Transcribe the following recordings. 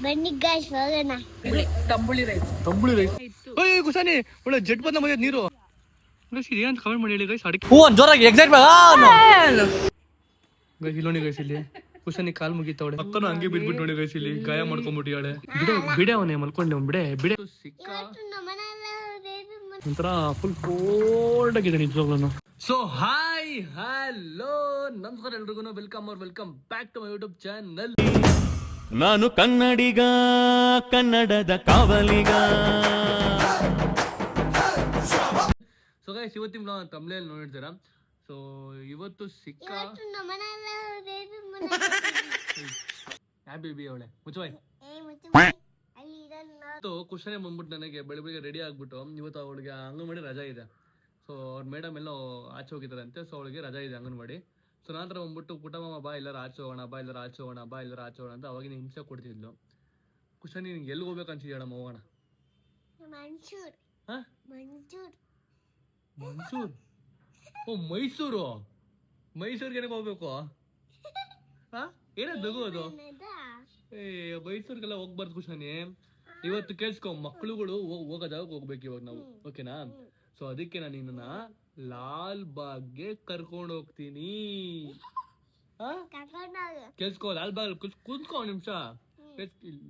ಬನ್ನಿ ಗಾಯ್ಸ್ ಹೋಗೋಣ. ತಂಬುಳಿ ರೈಸ್ ಏಯ್ ಕುಸಾನಿ ಒಳ್ಳೆ ಜಟ್ ಬಂದ ಮಧ್ಯ ನೀರು ಏನಂತ ಕಮೆಂಟ್ ಮಾಡಿ ಹೇಳಿ ಗೈಸ್. ಅಡಿಕೆ ಜೋರಾಗಿ ಎಕ್ಸೈಟ್ ಗೈಸ್ ಇಲ್ಲೋಣಿ ಗೈಸ್ ಇಲ್ಲಿ ಕುಶಾನಿ ಕಾಲ್ ಮುಗಿತವಳೆ ಅಕ್ಕನು ಹಂಗೆ ಬಿದ್ಬಿಟ್ಟು ನೋಡಿ ಗೈಸ್ ಇಲ್ಲಿ ಗಾಯ ಮಾಡ್ಕೊಂಡ್ಬಿಟ್ಟಿಯಾಳೆ. ಬಿಡೆ ಅವನೇ ಮಲ್ಕೊಂಡೆ ಬಿಡೆ ಸಿಕ್ಕ ಒಂಥರ ಫುಲ್ ಕೋಲ್ಡ್ ಆಗಿದೆ ನಿಜವಾಗ್ಲೂ. ಸೊ ಹಾಯ್ ಹಲೋ ನಮಸ್ಕಾರ ಎಲ್ರಿಗೂ welcome back to my YouTube channel. ನಾನು ಕನ್ನಡಿಗ, ಕನ್ನಡದ ಕಾವಲಿಗ. ಸೊ ಗೈಸ್ ಇವತ್ತಿನ ತಮಿಳಲ್ಲಿ ನೋಡಿರ್ತೀರಾ. ಸೊ ಇವತ್ತು ಸಿಕ್ಕ ಬೇಬಿ ಅವಳೆ ಮುಚ್ಚವಾಯ್ ಕುಶನೇ ಬಂದ್ಬಿಟ್ಟು ನನಗೆ ಬೆಳಿಗ್ಗೆ ರೆಡಿ ಆಗ್ಬಿಟ್ಟು ಇವತ್ತು ಅವಳಿಗೆ ಅಂಗನವಾಡಿ ರಜಾ ಇದೆ. ಸೊ ಅವ್ರ ಮೇಡಮ್ ಎಲ್ಲ ಆಚೆ ಹೋಗಿದ್ದಾರಂತೆ. ಸೊ ಅವಳಿಗೆ ರಜಾ ಇದೆ ಅಂಗನವಾಡಿ. ಸೊ ನಂತರ ಬಂದ್ಬಿಟ್ಟು ಪುಟ್ಟಮ್ಮ ಬಾ ಎಲ್ಲರೂ ಆಚೆ ಹೋಗೋಣ ಅಂತ ಅವಾಗಿನ ಹಿಂಸೆ ಕೊಡ್ತಿದ್ಲು. ಕುಶನಿ ನಿಂಗೆ ಎಲ್ಲಿ ಹೋಗ್ಬೇಕು ಅನ್ಸಿದ್ಯ ಹೇಳಮ್ಮ ಹೋಗೋಣ. ಮೈಸೂರು ಓ ಮೈಸೂರಿಗೆ ಹೋಗ್ಬೇಕು. ಏನದು ಅದು ಮೈಸೂರಿಗೆಲ್ಲ ಹೋಗ್ಬಾರ್ದು ಕುಶನಿ. ಇವತ್ತು ಕೇಳಿಸ್ಕೊ ಮಕ್ಳುಗಳು ಹೋಗೋದಾಗ ಹೋಗ್ಬೇಕು ಇವಾಗ ನಾವು, ಓಕೆನಾ? ಸೊ ಅದಕ್ಕೆ ನಾನು ನಿನ್ನ ಲಾಲ್ ಬಾಗ್ಗೆ ಕರ್ಕೊಂಡು ಹೋಗ್ತೀನಿ. ಕೇಳಿಸ್ಕೊ ಲಾಲ್ ಬಾಗ್ ಕೂತ್ಕೊ ನಿಮಿಷ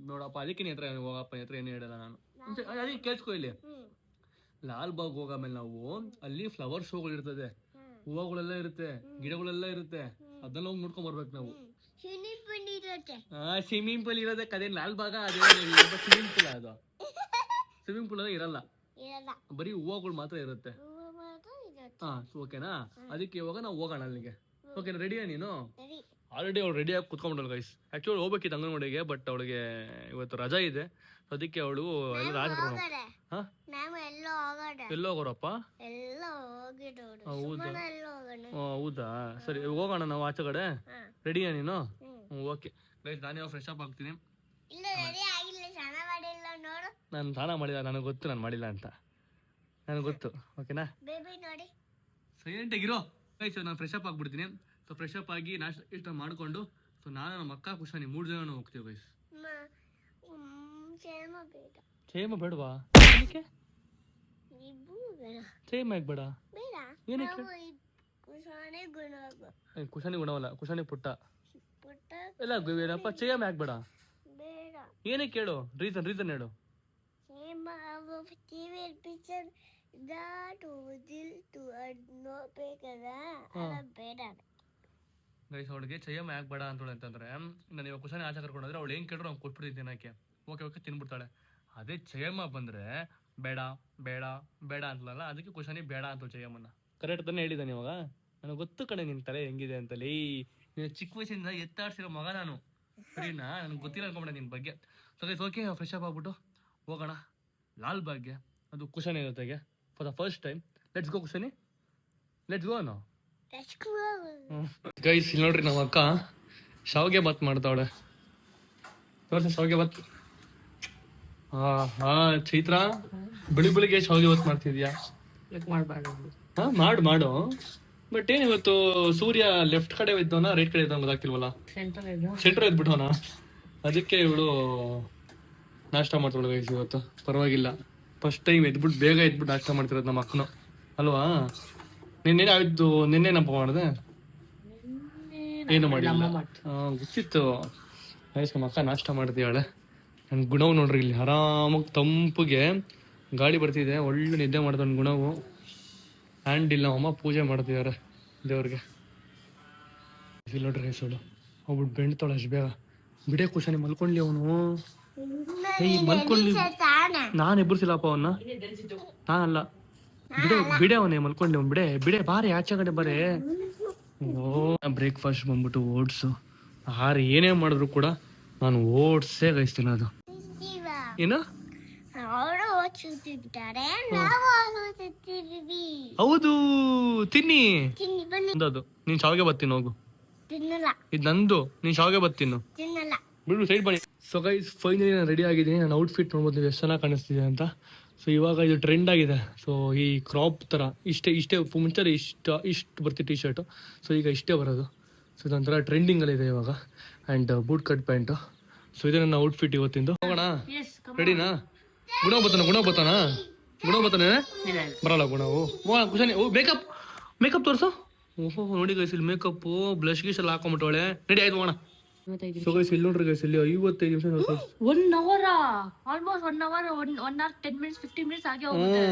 ನೋಡಪ್ಪ. ಅದಕ್ಕೆ ನೀ ಹತ್ರ ಹೋಗಪ್ಪ ಹತ್ರ ಏನು ಹೇಳಲ್ಲ ನಾನು. ಅದಕ್ಕೆ ಕೇಳಿಸ್ಕೊ ಇಲ್ಲಿ ಲಾಲ್ ಬಾಗ್ ಹೋಗಾಮೇಲೆ ನಾವು ಅಲ್ಲಿ ಫ್ಲವರ್ ಶೋಗಳು ಇರ್ತದೆ, ಹೂವಗಳೆಲ್ಲ ಇರುತ್ತೆ, ಗಿಡಗಳೆಲ್ಲ ಇರುತ್ತೆ. ಅದನ್ನ ಹೋಗಿ ನೋಡ್ಕೊಂಡ್ ಬರ್ಬೇಕು ನಾವು. ಸ್ವಿಮ್ಮಿಂಗ್ ಪೂಲ್ ಇರೋದೇ ಅದೇ ಲಾಲ್ ಬಾಗ. ಅದೇ ಸ್ವಿಮ್ಮಿಂಗ್ ಪೂಲ್ ಅದು ಸ್ವಿಮ್ಮಿಂಗ್ ಪೂಲ್ ಅಲ್ಲ ಇರಲ್ಲ, ಬರೀ ಹೂವಗಳು ಮಾತ್ರ ಇರುತ್ತೆ. ಓಕೆನಾ? ಅದಕ್ಕೆ ಇವಾಗ ನಾವು ಹೋಗೋಣ ಅಲ್ಲಿಗೆ. ಓಕೆನಾ? ರೆಡಿಯಾ ನೀನು? ಆಲ್ರೆಡಿ ಅವ್ಳು ರೆಡಿಯಾಗಿ ಕುತ್ಕೊಂಡ್ಬಿಡಲ್ಲ ಗೈಸ್. ಆಕ್ಚುಲಿ ಹೋಗ್ಬೇಕಿತ್ತು ಅಂಗನವಾಡಿಗೆ, ಬಟ್ ಅವಳಿಗೆ ಇವತ್ತು ರಜಾ ಇದೆ. ಅದಕ್ಕೆ ಅವಳು ಎಲ್ಲ ಎಲ್ಲೋ ಹೋಗೋರಪ್ಪ. ಹೌದಾ, ಸರಿ ಹೋಗೋಣ ನಾವು ಆಚೆ ಕಡೆ. ರೆಡಿಯಾ ನೀನು? ಓಕೆ ಗೈಸ್, ನಾನೇ ಫ್ರೆಶ್ ಅಪ್ ಆಗ್ತೀನಿ. ನಾನು ಸ್ನಾನ ಮಾಡಿಲ್ಲ, ನನಗೆ ಗೊತ್ತು ನಾನು ಮಾಡಿಲ್ಲ ಅಂತ, ನನಗೆ ಗೊತ್ತು. ಓಕೆನಾ? ಸೈಲೆಂಟ್ ಆಗಿರೋ ಗೈಸ್. ನಾನು ಫ್ರೆಶ್ ಅಪ್ ಆಗ್ಬಿಡ್ತೀನಿ. ಸೊ ಫ್ರೆಶ್ ಅಪ್ ಆಗಿ ನಾಷ್ಟ ಇಷ್ಟ ಮಾಡಿಕೊಂಡು ಸೊ ನಾನು ನಮ್ಮ ಅಕ್ಕ ಕುಶಾನಿ 3 ಜನ ಹೋಗ್ತೀವಿ ಗೈಸ್. ಕ್ಷೇಮ ಬೇಡವಾ? ಕ್ಷೇಮ ಯಾಕೆ ಬೇಡ? ಏನಕ್ಕೆ? ಕುಶಾನಿ ಗುಣವಲ್ಲ, ಕುಶಾನಿ ಪುಟ್ಟ ಎಲ್ಲ ಏನಪ್ಪ. ಕ್ಷೇಮ ಯಾಕೆ ಬೇಡ? ಏನಕ್ಕೆ ಕೇಳು, ರೀಸನ್ ಹೇಳು. ಗೈಸ್ ಅವಳಿಗೆ ಚಯಮ ಯಾಕೆ ಬೇಡ ಅಂತೇಳಿ ಅಂತಂದ್ರೆ, ನಾನು ಇವಾಗ ಕುಶಾನಿ ಆಚೆ ಕರ್ಕೊಂಡ್ರೆ ಅವಳು ಏನ್ ಕೇಳಿದ್ರು ಅವ್ನು ಕೊಟ್ಬಿಡ್ತೀನಿ ತಿನ್ನಕ್ಕೆ. ಓಕೆ ತಿನ್ಬಿಡ್ತಾಳೆ. ಅದೇ ಚಯಮ ಬಂದ್ರೆ ಬೇಡ ಬೇಡ ಬೇಡ ಅಂತಲಲ್ಲ, ಅದಕ್ಕೆ ಕುಶಾನಿ ಬೇಡ ಅಂತ ಚಯಮನ್ನ. ಕರೆಕ್ಟ್ ತಾನೇ ಹೇಳಿದ್ದಾನೆ ಇವಾಗ? ನನಗೆ ಗೊತ್ತು ಕಣೆ ನಿನ್ ತಲೆ ಹೆಂಗಿದೆ ಅಂತಲೇ. ನೀನು ಚಿಕ್ಕ ವಯಸ್ಸಿಂದ ಎತ್ತಾಡ್ಸಿರೋ ಮಗ ನಾನು, ಸರಿನಾ? ನನಗೆ ಗೊತ್ತಿಲ್ಲ ಅನ್ಕೊಂಡೆ ನಿನ್ ಬಗ್ಗೆ. So guys okay, fresh up ಆಗ್ಬಿಟ್ಟು ಹೋಗೋಣ ಲಾಲ್ ಬಾಗ್ಗೆ. ಅದು ಕುಶಾನಿ ಜೊತೆಗೆ for the first time. Let's go Kushani, let's go no. Guys ಇಲ್ಲಿ ನೋಡ್ರಿ, ನಮ್ಮ ಅಕ್ಕ ಶಾವಿಗೆ ಬಾತ್ ಮಾಡ್ತಾವಳೆ. ಶಾವಿಗೆ ಬಾತ್. ಚೈತ್ರ ಬೆಳಿಗ್ಗೆ ಶಾವಿಗೆ ಬಾತ್ ಮಾಡ್ತಿದ್ಯಾ? ಮಾಡು. ಬಟ್ ಏನ್ ಇವತ್ತು ಸೂರ್ಯ ಲೆಫ್ಟ್ ಕಡೆ ಇದ್ದವನ ರೈಟ್ ಕಡೆ ಇದ್ದವನ ಗೊತ್ತಾಗ್ತಿಲ್ವಲ್ಲ. ಸೆಂಟರ್ ಎದ್ಬಿಟ್ಟವನ. ಅದಕ್ಕೆ ಇವಳು ನಾಷ್ಟ ಮಾಡ್ತಾಳೆ ಗೈಸ್ ಇವತ್ತು. ಪರವಾಗಿಲ್ಲ, ಫಸ್ಟ್ ಟೈಮ್ ಎದ್ಬಿಟ್ಟು ಬೇಗ ಎದ್ಬಿಟ್ಟು ನಾಷ್ಟ ಮಾಡ್ತಿರೋದು ನಮ್ಮ ಅಕ್ಕನು ಅಲ್ವಾ? ನಿನ್ನೆನಪ್ಪ ಮಾಡಿದೆ? ಏನು ಮಾಡಿಲ್ಲ, ಗೊತ್ತಿತ್ತು ಗೈಸ್. ನಮ್ಮ ಅಕ್ಕ ನಾಷ್ಟ ಮಾಡ್ತೀಯಾಳೆ. ನನ್ನ ಗುಣವು ನೋಡ್ರಿ ಇಲ್ಲಿ ಆರಾಮಾಗಿ ತಂಪಿಗೆ ಗಾಳಿ ಬರ್ತಿದೆ, ಒಳ್ಳೆ ನಿದ್ದೆ ಮಾಡ್ತಾನೆ ಗುಣವು. ಹ್ಯಾಂಡ್ ಇಲ್ಲ, ಅಮ್ಮ ಪೂಜೆ ಮಾಡ್ತಿದ್ದಾರೆ ದೇವ್ರಿಗೆ. ಇಲ್ಲಿ ನೋಡ್ರಿ ಗೈಸ್, ಅವಳು ಹೋಗ್ಬಿಟ್ಟು ಬೆಣ್ತಾಳೆ ಅಷ್ಟು ಬೇಗ. ಬಿಡೇ ಕುಶಾನಿ ಮಲ್ಕೊಂಡ್ಲಿ ಅವನು. ಮಲ್ಕೊಂಡ್ಲಿ, ನಾನು ಎಬ್ಬರ್ಸಿಲ್ಲಪ್ಪ ಅವನ್ನ, ನಾನಲ್ಲ. ಬಿಡೆ ಅವನೇ ಮಲ್ಕೊಂಡೆ. ಅವ್ನು ಬಿಡೆ ಬಾರೆ ಆಚೆ ಕಡೆ ಬಾರೆ. ಬ್ರೇಕ್ಫಾಸ್ಟ್ ಬಂದ್ಬಿಟ್ಟು ಓಟ್ಸು. ಏನೇ ಮಾಡಿದ್ರು ಕೂಡ ನಾನು ಓಟ್ಸೇ ಗೈಸ್ ತಿನ್ನೋದು. ಏನು? ಹೌದು, ತಿನ್ನಿ. ಅದು ನೀನ್ ಶಾವಿಗೆ ಬತ್ತೀನಿ ಹೋಗು. ಇದು ನಂದು, ನೀನ್ ಶಾವಿಗೆ ಬತ್ತೀನಿ ಬಿಡು, ಸೈಡ್ ಬನ್ನಿ. ಸೊ ಗೈಸ್ ಫೈನಲಿ ನಾನು ರೆಡಿ ಆಗಿದ್ದೀನಿ. ನಾನು ಔಟ್ಫಿಟ್ ನೋಡ್ಬೋದು ನೀವು ಎಷ್ಟು ಚೆನ್ನಾಗಿ ಕಾಣಿಸ್ತಿದೆ ಅಂತ. ಸೊ ಇವಾಗ ಇದು ಟ್ರೆಂಡ್ ಆಗಿದೆ. ಸೊ ಈ ಕ್ರಾಪ್ ಥರ ಇಷ್ಟೇ ಮುಂಚೆ ಇಷ್ಟು ಬರ್ತೀವಿ ಟಿ ಶರ್ಟು. ಸೊ ಈಗ ಇಷ್ಟೇ ಬರೋದು. ಸೊ ಇದೊಂಥರ ಟ್ರೆಂಡಿಂಗಲ್ಲಿದೆ ಇವಾಗ. And boot cut pant. So ಇದೆ ನನ್ನ ಔಟ್ಫಿಟ್ ಇವತ್ತಿಂದು. ಹೋಗೋಣ, ರೆಡಿನಾ? ಗುಣ ಬರ್ತಾನೆ ಬರಲ್ಲ ಗುಣ. ಕುಶಾನಿ ಮೇಕಪ್ ತೋರ್ಸು. ಓಹೋ ನೋಡಿ ಗೈಸ್, ಇಲ್ಲಿ ಮೇಕಪ್ಪು ಬ್ಲಶ್ ಗೀಶ್ ಎಲ್ಲ ಹಾಕೊಂಬಿಟ್ಟವಳೆ. ರೆಡಿ ಆಯ್ತು ಹೋಗೋಣ. ಸೊ ಗೈಸ್ ಇಲ್ಲಿ ನೋಡ್ರಿ ಗೈಸ್, ಇಲ್ಲಿ 55 ನಿಮಿಷ 1 hour almost 1 hour 1 hour 10 minutes 15 minutes ಆಗಿ ಹೋಗುತ್ತೆ.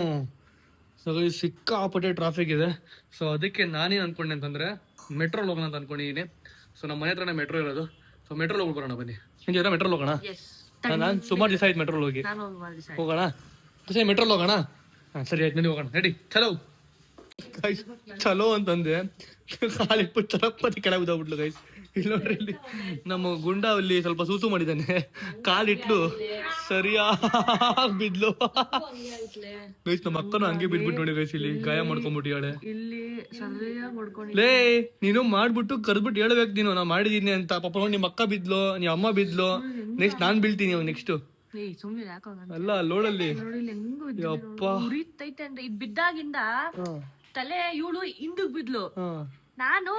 ಸೊ ಗೈಸ್ ಸಿಕ್ಕಾಪಟ್ಟೆ ಟ್ರಾಫಿಕ್ ಇದೆ. ಸೊ ಅದಕ್ಕೆ ನಾನೇನು ಅನ್ಕೊಂಡೆ ಅಂತಂದ್ರೆ ಮೆಟ್ರೋಲ್ ಹೋಗೋಣ ಅಂತ ಅನ್ಕೊಂಡಿದ್ದೀನಿ. ಸೊ ನಮ್ಮ ಮನೆ ಹತ್ರನೇ ಮೆಟ್ರೋ ಇರೋದು. ಸೊ ಮೆಟ್ರೋಲ್ ಹೋಗ್ಬರೋಣ ಬನ್ನಿ. ನಿಂಗೆ ಮೆಟ್ರೋಲ್ ಹೋಗೋಣ. ನಾನು ಸುಮಾರು ದಿವಸ ಆಯ್ತು ಮೆಟ್ರೋಲ್ ಹೋಗಿ. ಹೋಗೋಣ ಮೆಟ್ರೋಲ್ ಹೋಗೋಣ. ಸರಿ ಆಯ್ತು ನಡಿ ಹೋಗೋಣ. ರೆಡಿ ಚಲೋ. ಗೈಸ್ ಚಲೋ ಅಂತಂದೆ, ಕಾಲಿಟ್ಬಿಟ್ಟು ಚಲಪತಿ ಕೆಳಗೆ ಬಿದ್ದೋಗ್ಬಿಟ್ಲು ಗೈಸ್. ಇಲ್ಲಿ ನೋಡ್ರಿ, ಇಲ್ಲಿ ನಮ್ಮ ಗುಂಡ ಅಲ್ಲಿ ಸ್ವಲ್ಪ ಸೂಸು ಮಾಡಿದ್ದಾನೆ, ಕಾಲಿಟ್ಲು ಸರಿಯಾಗಿ ಬಿದ್ಲು ಗೈಸ್. ನಮ್ಮ ಅಕ್ಕನು ಹಂಗೆ ಬಿದ್ಬಿಟ್ಟು ನೋಡಿ ಗೈಸ್, ಇಲ್ಲಿ ಗಾಯ ಮಾಡ್ಕೊಂಡ್ಬಿಟ್ಟಿಯಾಳೆ. ಲೇ ನೀನು ಮಾಡ್ಬಿಟ್ಟು ಕರ್ದ್ಬಿಟ್ಟು ಹೇಳ್ಬೇಕು ನೀನು ನಾ ಮಾಡಿದೀನಿ ಅಂತ. ಪಾಪ ನಿಮ್ಮ ಅಕ್ಕ ಬಿದ್ಲು, ನಿಮ್ಮ ಅಮ್ಮ ಬಿದ್ಲು, ನೆಕ್ಸ್ಟ್ ನಾನ್ ಬೀಳ್ತೀನಿ ನೆಕ್ಸ್ಟ್. ಅಲ್ಲ ಲೋಡಲ್ಲಿ ಅಪ್ಪ ಬಿದ್ದಾಗಿಂದ ತಲೆ ಇವಳು ಹಿಂದಕ್ ಬಿದ್ಲು, ನಾನು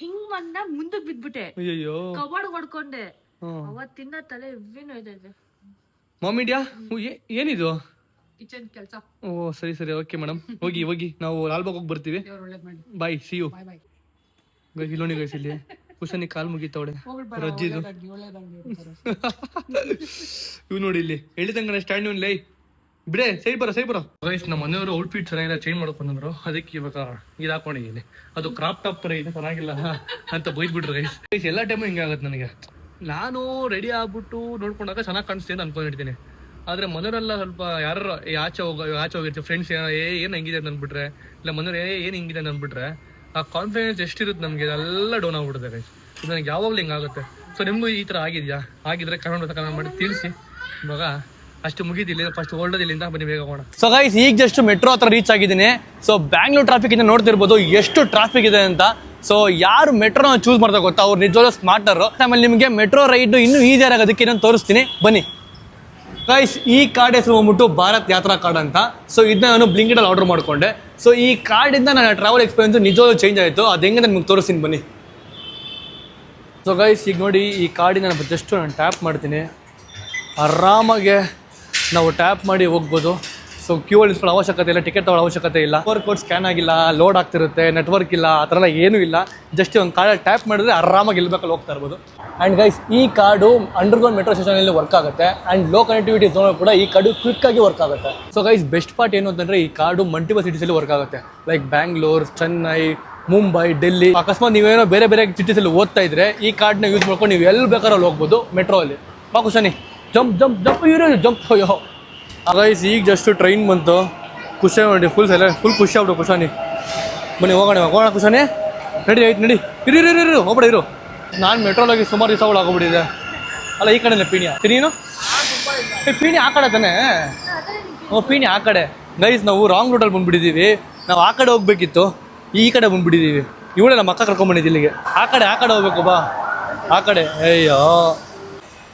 ಹಿಂಗ್ ಬಂದ ಮುಂದಕ್ ಬಿದ್ಬಿಟ್ಟೆ. ಅಯ್ಯೋ ಕಬಾಡ್ ಹೊಡ್ಕೊಂಡೆ. ಅವತ್ತಿಂದ ತಲೆ ಇವೇನು ಇದೆ. ಮಾಮಿಡ್ಯಾ ಏನಿದು? ಕಿಚನ್ ಕೆಲಸ. ಓ ಸರಿ ಓಕೆ ಮೇಡಮ್, ಹೋಗಿ ನಾವು ಲಾಲ್ಬಾಗ್ ಹೋಗಿ ಬರ್ತೀವಿ. ಬಾಯ್, ಸಿ ಯು. ಇಲ್ಲೋಣಿ ಗೈಸ್, ಇಲ್ಲಿ ಕುಶನಿ ಕಾಲ್ ಮುಗಿತವಳೆ ರಜ್ಜಿದು. ಇವ್ ನೋಡಿ ಇಲ್ಲಿ ಹೇಳಿದಂಗ ಸ್ಟ್ಯಾಂಡ್ ಲೈ ಬಿಡೆ. ಸೈ ಬರೋ ಗೈಸ್. ನಮ್ಮ ಮನೆಯವರು ಔಟ್ಫಿಟ್ ಚೆನ್ನಾಗಿಲ್ಲ, ಚೇಂಜ್ ಮಾಡಕ್ ಬಂದ್ರು. ಅದಕ್ಕೆ ಇವಾಗ ಇದು ಹಾಕೊಂಡಿದ್ದೀನಿ. ಅದು ಕ್ರಾಪ್ ಟಾಪ್ ತರ ಇದೆ, ಚೆನ್ನಾಗಿಲ್ಲ ಅಂತ ಬೈದ್ಬಿಟ್ರು ಗೈಸ್. ಎಲ್ಲ ಟೈಮು ಹಿಂಗೆ ಆಗುತ್ತೆ ನನಗೆ. ನಾನು ರೆಡಿ ಆಗ್ಬಿಟ್ಟು ನೋಡ್ಕೊಂಡಾಗ ಚೆನ್ನಾಗಿ ಕಾಣಿಸ್ತೀನಿ ಅಂತ ಅನ್ಕೊಂಡಿರ್ತೀನಿ. ಆದ್ರೆ ಮನೆಯವರೆಲ್ಲ ಸ್ವಲ್ಪ ಯಾರು ಆಚೆ ಹೋಗಿರ್ತೀವಿ ಫ್ರೆಂಡ್ಸ್, ಏನ್ ಹೆಂಗಿದೆ ಅಂತ ಅಂದ್ಬಿಟ್ರೆ, ಇಲ್ಲ ಮನೆಯವ್ರು ಏನ್ ಹಿಂಗಿದೆ ಅಂತ ಅಂದ್ಬಿಟ್ರೆ, ಆ ಕಾನ್ಫಿಡೆನ್ಸ್ ಎಷ್ಟಿರುತ್ತೆ ನಮಗೆ ಎಲ್ಲ ಡೌನ್ ಆಗ್ಬಿಡುತ್ತೆ ಗೈಸ್. ಇದು ನನಗೆ ಯಾವಾಗಲೂ ಹಿಂಗಾಗುತ್ತೆ. ಸೊ ನಿಮಗೂ ಈ ಥರ ಆಗಿದೆಯಾ? ಆಗಿದ್ರೆ ಕಮೆಂಟ್ ಮಾಡಿ ತಿಳಿಸಿ. ಇವಾಗ ಅಷ್ಟು ಮುಗಿದಿಲ್ಲ, ಫಸ್ಟ್ ಹೊರಡೋದಿಲ್ಲಿಂದ ಬನ್ನಿ ಬೇಗ ಹೋಗೋಣ. ಸೊ ಗೈಸ್ ಈಗ ಜಸ್ಟ್ ಮೆಟ್ರೋ ಹತ್ರ ರೀಚ್ ಆಗಿದ್ದೀನಿ. ಸೊ ಬ್ಯಾಂಗ್ಳೂರ್ ಟ್ರಾಫಿಕ್ ಇಂದ ನೋಡ್ತಿರ್ಬೋದು ಎಷ್ಟು ಟ್ರಾಫಿಕ್ ಇದೆ ಅಂತ. ಸೊ ಯಾರು ಮೆಟ್ರೋನ ಚೂಸ್ ಮಾಡ್ತಾ ಗೊತ್ತಾ, ಅವ್ರು ನಿಜವಾಗ್ಲೂ ಸ್ಮಾರ್ಟರ್. ಆಮೇಲೆ ನಿಮಗೆ ಮೆಟ್ರೋ ರೈಡ್ ಇನ್ನೂ ಈಸಿಯಾಗಿ ಆಗೋದಕ್ಕೆ ನಾನು ತೋರಿಸ್ತೀನಿ ಬನ್ನಿ ಗೈಸ್. ಈ ಕಾರ್ಡ್ ಹೆಸರು ಹೋಗ್ಬಿಟ್ಟು ಭಾರತ್ ಯಾತ್ರಾ ಕಾರ್ಡ್ ಅಂತ. ಸೊ ಇದನ್ನ ನಾನು ಬ್ಲಿಂಕಿಟಲ್ಲಿ ಆರ್ಡರ್ ಮಾಡ್ಕೊಂಡೆ. ಸೊ ಈ ಕಾರ್ಡಿಂದ ನನ್ನ ಟ್ರಾವೆಲ್ ಎಕ್ಸ್ಪೀರಿಯನ್ಸ್ ನಿಜವಾಗ್ಲೂ ಚೇಂಜ್ ಆಯಿತು. ಅದು ಹೆಂಗೆ ನಿಮ್ಗೆ ತೋರಿಸ್ತೀನಿ ಬನ್ನಿ. ಸೊ ಗೈಸ್ ಈಗ ನೋಡಿ, ಈ ಕಾರ್ಡಿನ ನಾನು ಜಸ್ಟ್ ಟ್ಯಾಪ್ ಮಾಡ್ತೀನಿ, ಆರಾಮಾಗೆ ನಾವು ಟ್ಯಾಪ್ ಮಾಡಿ ಹೋಗ್ಬೋದು. ಸೊ ಕ್ಯೂ ಅಲ್ಲಿ ನಿಲ್ಸ್ಕೊಳ್ಳೋ ಅವಶ್ಯಕತೆ ಇಲ್ಲ, ಟಿಕೆಟ್ ತಗೊಳ್ಳೋ ಅವಶ್ಯಕತೆ ಇಲ್ಲ, ಕೋಡ್ ಸ್ಕ್ಯಾನ್ ಆಗಿಲ್ಲ, ಲೋಡ್ ಆಗ್ತಿರುತ್ತೆ, ನೆಟ್ವರ್ಕ್ ಇಲ್ಲ, ಆ ಥರ ಎಲ್ಲ ಏನೂ ಇಲ್ಲ. ಜಸ್ಟ್ ಒಂದು ಕಾರ್ಡಲ್ಲಿ ಟ್ಯಾಪ್ ಮಾಡಿದ್ರೆ ಆರಾಮಾಗಿ ಇಲ್ಬೇಕಲ್ಲಿ ಹೋಗ್ತಾ ಇರ್ಬೋದು. ಆ್ಯಂಡ್ ಗೈಸ್ ಈ ಕಾರ್ಡು ಅಂಡರ್ಗ್ರೌಂಡ್ ಮೆಟ್ರೋ ಸ್ಟೇಷನಲ್ಲಿ ವರ್ಕ್ ಆಗುತ್ತೆ. ಆ್ಯಂಡ್ ಲೋ ಕನೆಕ್ಟಿವಿಟಿ ಝೋನ್ ಕೂಡ ಈ ಕಾರ್ಡು ಕ್ವಿಕ್ಕಾಗಿ ವರ್ಕ್ ಆಗುತ್ತೆ. ಸೊ ಗೈಸ್ ಬೆಸ್ಟ್ ಪಾರ್ಟ್ ಏನು ಅಂತಂದರೆ, ಈ ಕಾರ್ಡು ಮಲ್ಟಿಪಲ್ ಸಿಟೀಸಲ್ಲಿ ವರ್ಕ್ ಆಗುತ್ತೆ. ಲೈಕ್ ಬ್ಯಾಂಗ್ಳೂರ್, ಚೆನ್ನೈ, ಮುಂಬೈ, ಡೆಲ್ಲಿ. ಅಕಸ್ಮಾತ್ ನೀವೇನೋ ಬೇರೆ ಸಿಟೀಸಲ್ಲಿ ಓದ್ತಾ ಇದ್ರೆ ಈ ಕಾರ್ಡ್ನ ಯೂಸ್ ಮಾಡ್ಕೊಂಡು ನೀವು ಎಲ್ಲಿ ಬೇಕಾದ್ರೂ ಅಲ್ಲಿ ಹೋಗ್ಬೋದು ಮೆಟ್ರೋ ಅಲ್ಲಿ. ಬಾ ಕುಶಾನಿ, ಜಂಪ್. ಅಯ್ಯೋ ಗೈಸ್ ಈಗ ಜಸ್ಟ್ ಟ್ರೈನ್ ಬಂತು. ಖುಷಿ ನೋಡಿ, ಫುಲ್ ಖುಷಿ ಆಗ್ಬಿಡು ಕುಶಾನಿ. ಬನ್ನಿ ಹೋಗೋಣ ಕುಶಾನಿ. ನಡಿ ಇರು ಹೋಗ್ಬಿಡ ಇರು. ನಾನು ಮೆಟ್ರೋಲಾಗಿ ಸುಮಾರು ದಿವಸಗಳು ಆಗೋಗ್ಬಿಟ್ಟಿದೆ. ಅಲ್ಲ ಈ ಕಡೆನೇ ಪೀಣ್ಯ ನೀನು ಪೀಣ್ಯ ಆ ಕಡೆ ತಾನೆ. ಪೀಣ್ಯ ಆ ಕಡೆ. ಗೈಸ್ ನಾವು ರಾಂಗ್ ರೂಟಲ್ಲಿ ಬಂದುಬಿಟ್ಟಿದ್ದೀವಿ. ನಾವು ಆ ಕಡೆ ಹೋಗ್ಬೇಕಿತ್ತು, ಈ ಕಡೆ ಬಂದುಬಿಟ್ಟಿದ್ದೀವಿ. ಇವಳೇ ನಮ್ಮ ಅಕ್ಕ ಕರ್ಕೊಂಡ್ಬಂದಿದ್ದು ಇಲ್ಲಿಗೆ. ಆ ಕಡೆ ಹೋಗ್ಬೇಕು ಬಾ, ಆ ಕಡೆ. ಅಯ್ಯೋ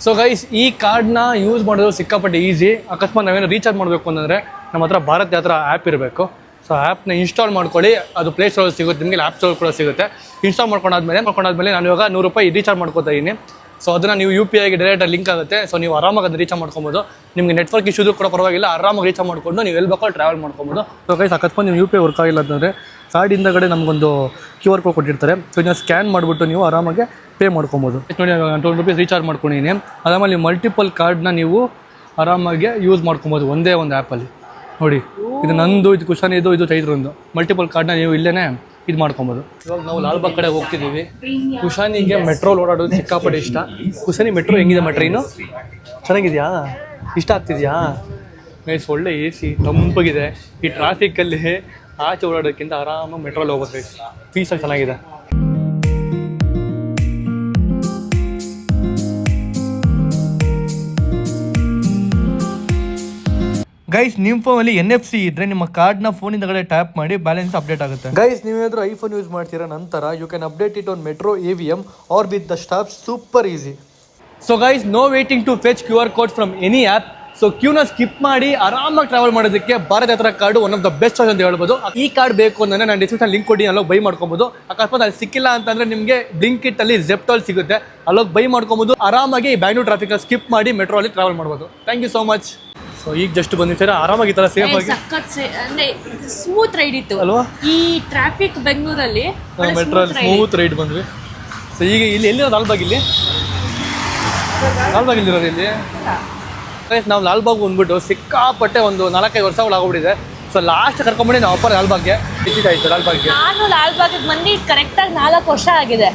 ಸೊ ಗೈಸ್ ಈ ಕಾರ್ಡ್ನ ಯೂಸ್ ಮಾಡೋದು ಸಿಕ್ಕಾಪಟ್ಟೆ ಈಸಿ. ಅಕಸ್ಮಾತ್ ನಾವೇನೋ ರೀಚಾರ್ಜ್ ಮಾಡಬೇಕು ಅಂತಂದರೆ ನಮ್ಮ ಹತ್ರ ಭಾರತ್ ಯಾತ್ರಾ ಆ್ಯಪ್ ಇರಬೇಕು. ಸೊ ಆ್ಯಪ್ನ ಇನ್ಸ್ಟಾಲ್ ಮಾಡ್ಕೊಳ್ಳಿ. ಅದು ಪ್ಲೇ ಸ್ಟೋರಲ್ಲಿ ಸಿಗುತ್ತೆ, ನಿಮಗೆ ಆ್ಯಪ್ ಸ್ಟೋರ್ ಕೂಡ ಸಿಗುತ್ತೆ. ಇನ್ಸ್ಟಾಲ್ ಮಾಡ್ಕೊಂಡಾದ್ಮೇಲೆ ನಾನು ಇವಾಗ ₹100 ರೀಚಾರ್ಜ್ ಮಾಡ್ಕೋತಾ ಇದ್ದೀನಿ. ಸೊ ಅದನ್ನು ನೀವು UPIಗೆ ಡೈರೆಕ್ಟಾಗಿ ಲಿಂಕ್ ಆಗುತ್ತೆ. ಸೊ ನೀವು ಆರಾಮಾಗಿ ಅದನ್ನ ರೀಚಾರ್ಜ್ ಮಾಡ್ಕೊಬೋದು. ನಿಮಗೆ ನೆಟ್ವರ್ಕ್ ಇಶ್ಯೂದು ಕೂಡ ಪರವಾಗಿಲ್ಲ, ಆರಾಮಾಗಿ ರೀಚಾರ್ಜ್ ಮಾಡಿಕೊಂಡು ನೀವು ಎಲ್ಲಿ ಬೇಕೋ ಟ್ರಾವೆಲ್ ಮಾಡ್ಕೊಬೋದು. ಸೊ ಗೈಸ್ ಅಕಸ್ಮಾತ್ ನೀವು UPI ವರ್ಕ್ ಆಗಿಲ್ಲ ಅಂತಂದರೆ ಕಾರ್ಡ್ ಹಿಂದಗಡೆ ನಮಗೊಂದು QR ಕೋಡ್ ಕೊಟ್ಟಿರ್ತಾರೆ. ಸೊ ಇದನ್ನ ಸ್ಕ್ಯಾನ್ ಮಾಡಿಬಿಟ್ಟು ನೀವು ಆರಾಮಾಗಿ ಪೇ ಮಾಡ್ಕೊಬೋದು. ನೋಡಿ ₹100 ರೀಚಾರ್ಜ್ ಮಾಡ್ಕೊಂಡಿದ್ದೀನಿ. ಅದಾದಮೇಲೆ ನೀವು ಮಲ್ಟಿಪಲ್ ಕಾರ್ಡ್ನ ನೀವು ಆರಾಮಾಗಿ ಯೂಸ್ ಮಾಡ್ಕೊಬೋದು ಒಂದೇ ಒಂದು ಆ್ಯಪಲ್ಲಿ. ನೋಡಿ ಇದು ನಂದು, ಇದು ಕುಶಾನಿದು, ಇದು ಚೈತ್ರಂದು. ಮಲ್ಟಿಪಲ್ ಕಾರ್ಡ್ನ ನೀವು ಇಲ್ಲೇ ಇದು ಮಾಡ್ಕೊಬೋದು. ಇವಾಗ ನಾವು ಲಾಲ್ಬಾಗ್ ಕಡೆ ಹೋಗ್ತಿದ್ದೀವಿ. ಕುಶಾನಿಗೆ ಮೆಟ್ರೋ ಓಡಾಡೋದು ಸಿಕ್ಕಾಪಟ್ಟೆ ಇಷ್ಟ. ಕುಶಾನಿ ಮೆಟ್ರೋ ಹೆಂಗಿದೆ ಟ್ರೈನು? ಚೆನ್ನಾಗಿದೆಯಾ? ಇಷ್ಟ ಆಗ್ತಿದೆಯಾ? ಗೈಸ್ ಒಳ್ಳೆ AC ತಂಪಾಗಿದೆ. ಈ ಟ್ರಾಫಿಕ್ಕಲ್ಲಿ ಆಚೆ ಓಡಾಡೋಕ್ಕಿಂತ ಆರಾಮಾಗಿ ಮೆಟ್ರೋಲ್ಲಿ ಹೋಗ್ಬೋದು ಗೈಸ್. ಪೀಸಾಗಿ ಚೆನ್ನಾಗಿದೆ. ಗೈಸ್ ನಿಮ್ಮ ಫೋನಲ್ಲಿ NFC ಇದ್ರೆ ನಿಮ್ಮ ಕಾರ್ಡ್ನ ಫೋನಿಂದ ಕಡೆ ಟ್ಯಾಪ್ ಮಾಡಿ ಬ್ಯಾಲೆನ್ಸ್ ಅಪ್ಡೇಟ್ ಆಗುತ್ತೆ. ಗೈಸ್ ನೀವೇನಾದ್ರೂ ಐಫೋನ್ ಯೂಸ್ ಮಾಡ್ತೀರಾ ನಂತರ you can update it on metro AVM or with the stop. Super easy. So guys no waiting to fetch QR codes from any app. So ಕ್ಯೂನ ಸ್ಕಿಪ್ ಮಾಡಿ ಆರಾಮಾಗಿ travel ಮಾಡೋದಕ್ಕೆ Bharat Yatra card one of the best choice ಅಂತ ಹೇಳ್ಬೋದು. ಈ card ಬೇಕು ಅಂದರೆ ನಾನು ಡಿಸ್ಕ್ರಿಪ್ಷನ್ ಲಿಂಕ್ ಕೊಡಿ, ಅಲ್ಲೋಗಿ ಬೈ ಮಾಡ್ಕೊಬೋದು. ಅಕಸ್ಮಾತ್ ಅಲ್ಲಿ ಸಿಕ್ಕಿಲ್ಲ ಅಂತಂದರೆ ನಿಮಗೆ ಬ್ಲಿಂಕಿಟ್ ಅಲ್ಲಿ ಜೆಪ್ಟೋಲ್ ಸಿಗುತ್ತೆ, ಅಲ್ಲೋಗಿ ಬೈ ಮಾಡ್ಕೊಬೋದು. ಆರಾಮಾಗಿ ಬ್ಯಾಂಗ್ಳೂರ್ ಟ್ರಾಫಿಕ್ ಸ್ಕಿಪ್ ಮಾಡಿ ಮೆಟ್ರೋ ಅಲ್ಲಿ ಟ್ರಾವೆಲ್ ಮಾಡ್ಬೋದು. Thank you so much. So ಈಗ ಜಸ್ಟ್ ಬಂದಿರ್ತೀರಾ ಆರಾಮಾಗಿ ಈ ಥರ ಸೇಫ್ ಆಗಿ ಅಂದ್ರೆ ಸ್ಮೂತ್ ರೈಡ್ ಇತ್ತು ಅಲ್ವಾ? ಈ ಟ್ರಾಫಿಕ್ ಬೆಂಗಳೂರಲ್ಲಿ ಮೆಟ್ರೋ ಅಲ್ಲಿ ಸ್ಮೂತ್ ರೈಡ್ ಬಂದ್ವಿ. ಸೊ ಈಗ ಇಲ್ಲಿ ಎಲ್ಲಿರೋದು ಲಾಲ್ಬಾಗ್? ಇಲ್ಲಿ ಲಾಲ್ಬಾಗ್ ಇಲ್ಲಿರೋದು ಇಲ್ಲಿ ನಾವು ಲಾಲ್ಬಾಗ್ ಬಂದ್ಬಿಟ್ಟು ಸಿಕ್ಕಾಪಟ್ಟೆ ಒಂದು 4-5 ವರ್ಷಗಳು ಆಗೋಗ್ಬಿಟ್ಟಿದೆ. ಸೊ ಲಾಸ್ಟ್ ಕರ್ಕೊಂಡ್ಬಿಟ್ಟು ನಾವು ಅಪ್ಪರ್ ಲಾಲ್ಬಾಗ್ಗೆ ಆಯ್ತು. ಲಾಲ್ಬಾಗ್ಗೆ ನಾನು ಲಾಲ್ಬಾಗಿಗೆ ಬಂದು ಕರೆಕ್ಟಾಗಿ 4 ವರ್ಷ ಆಗಿದೆ.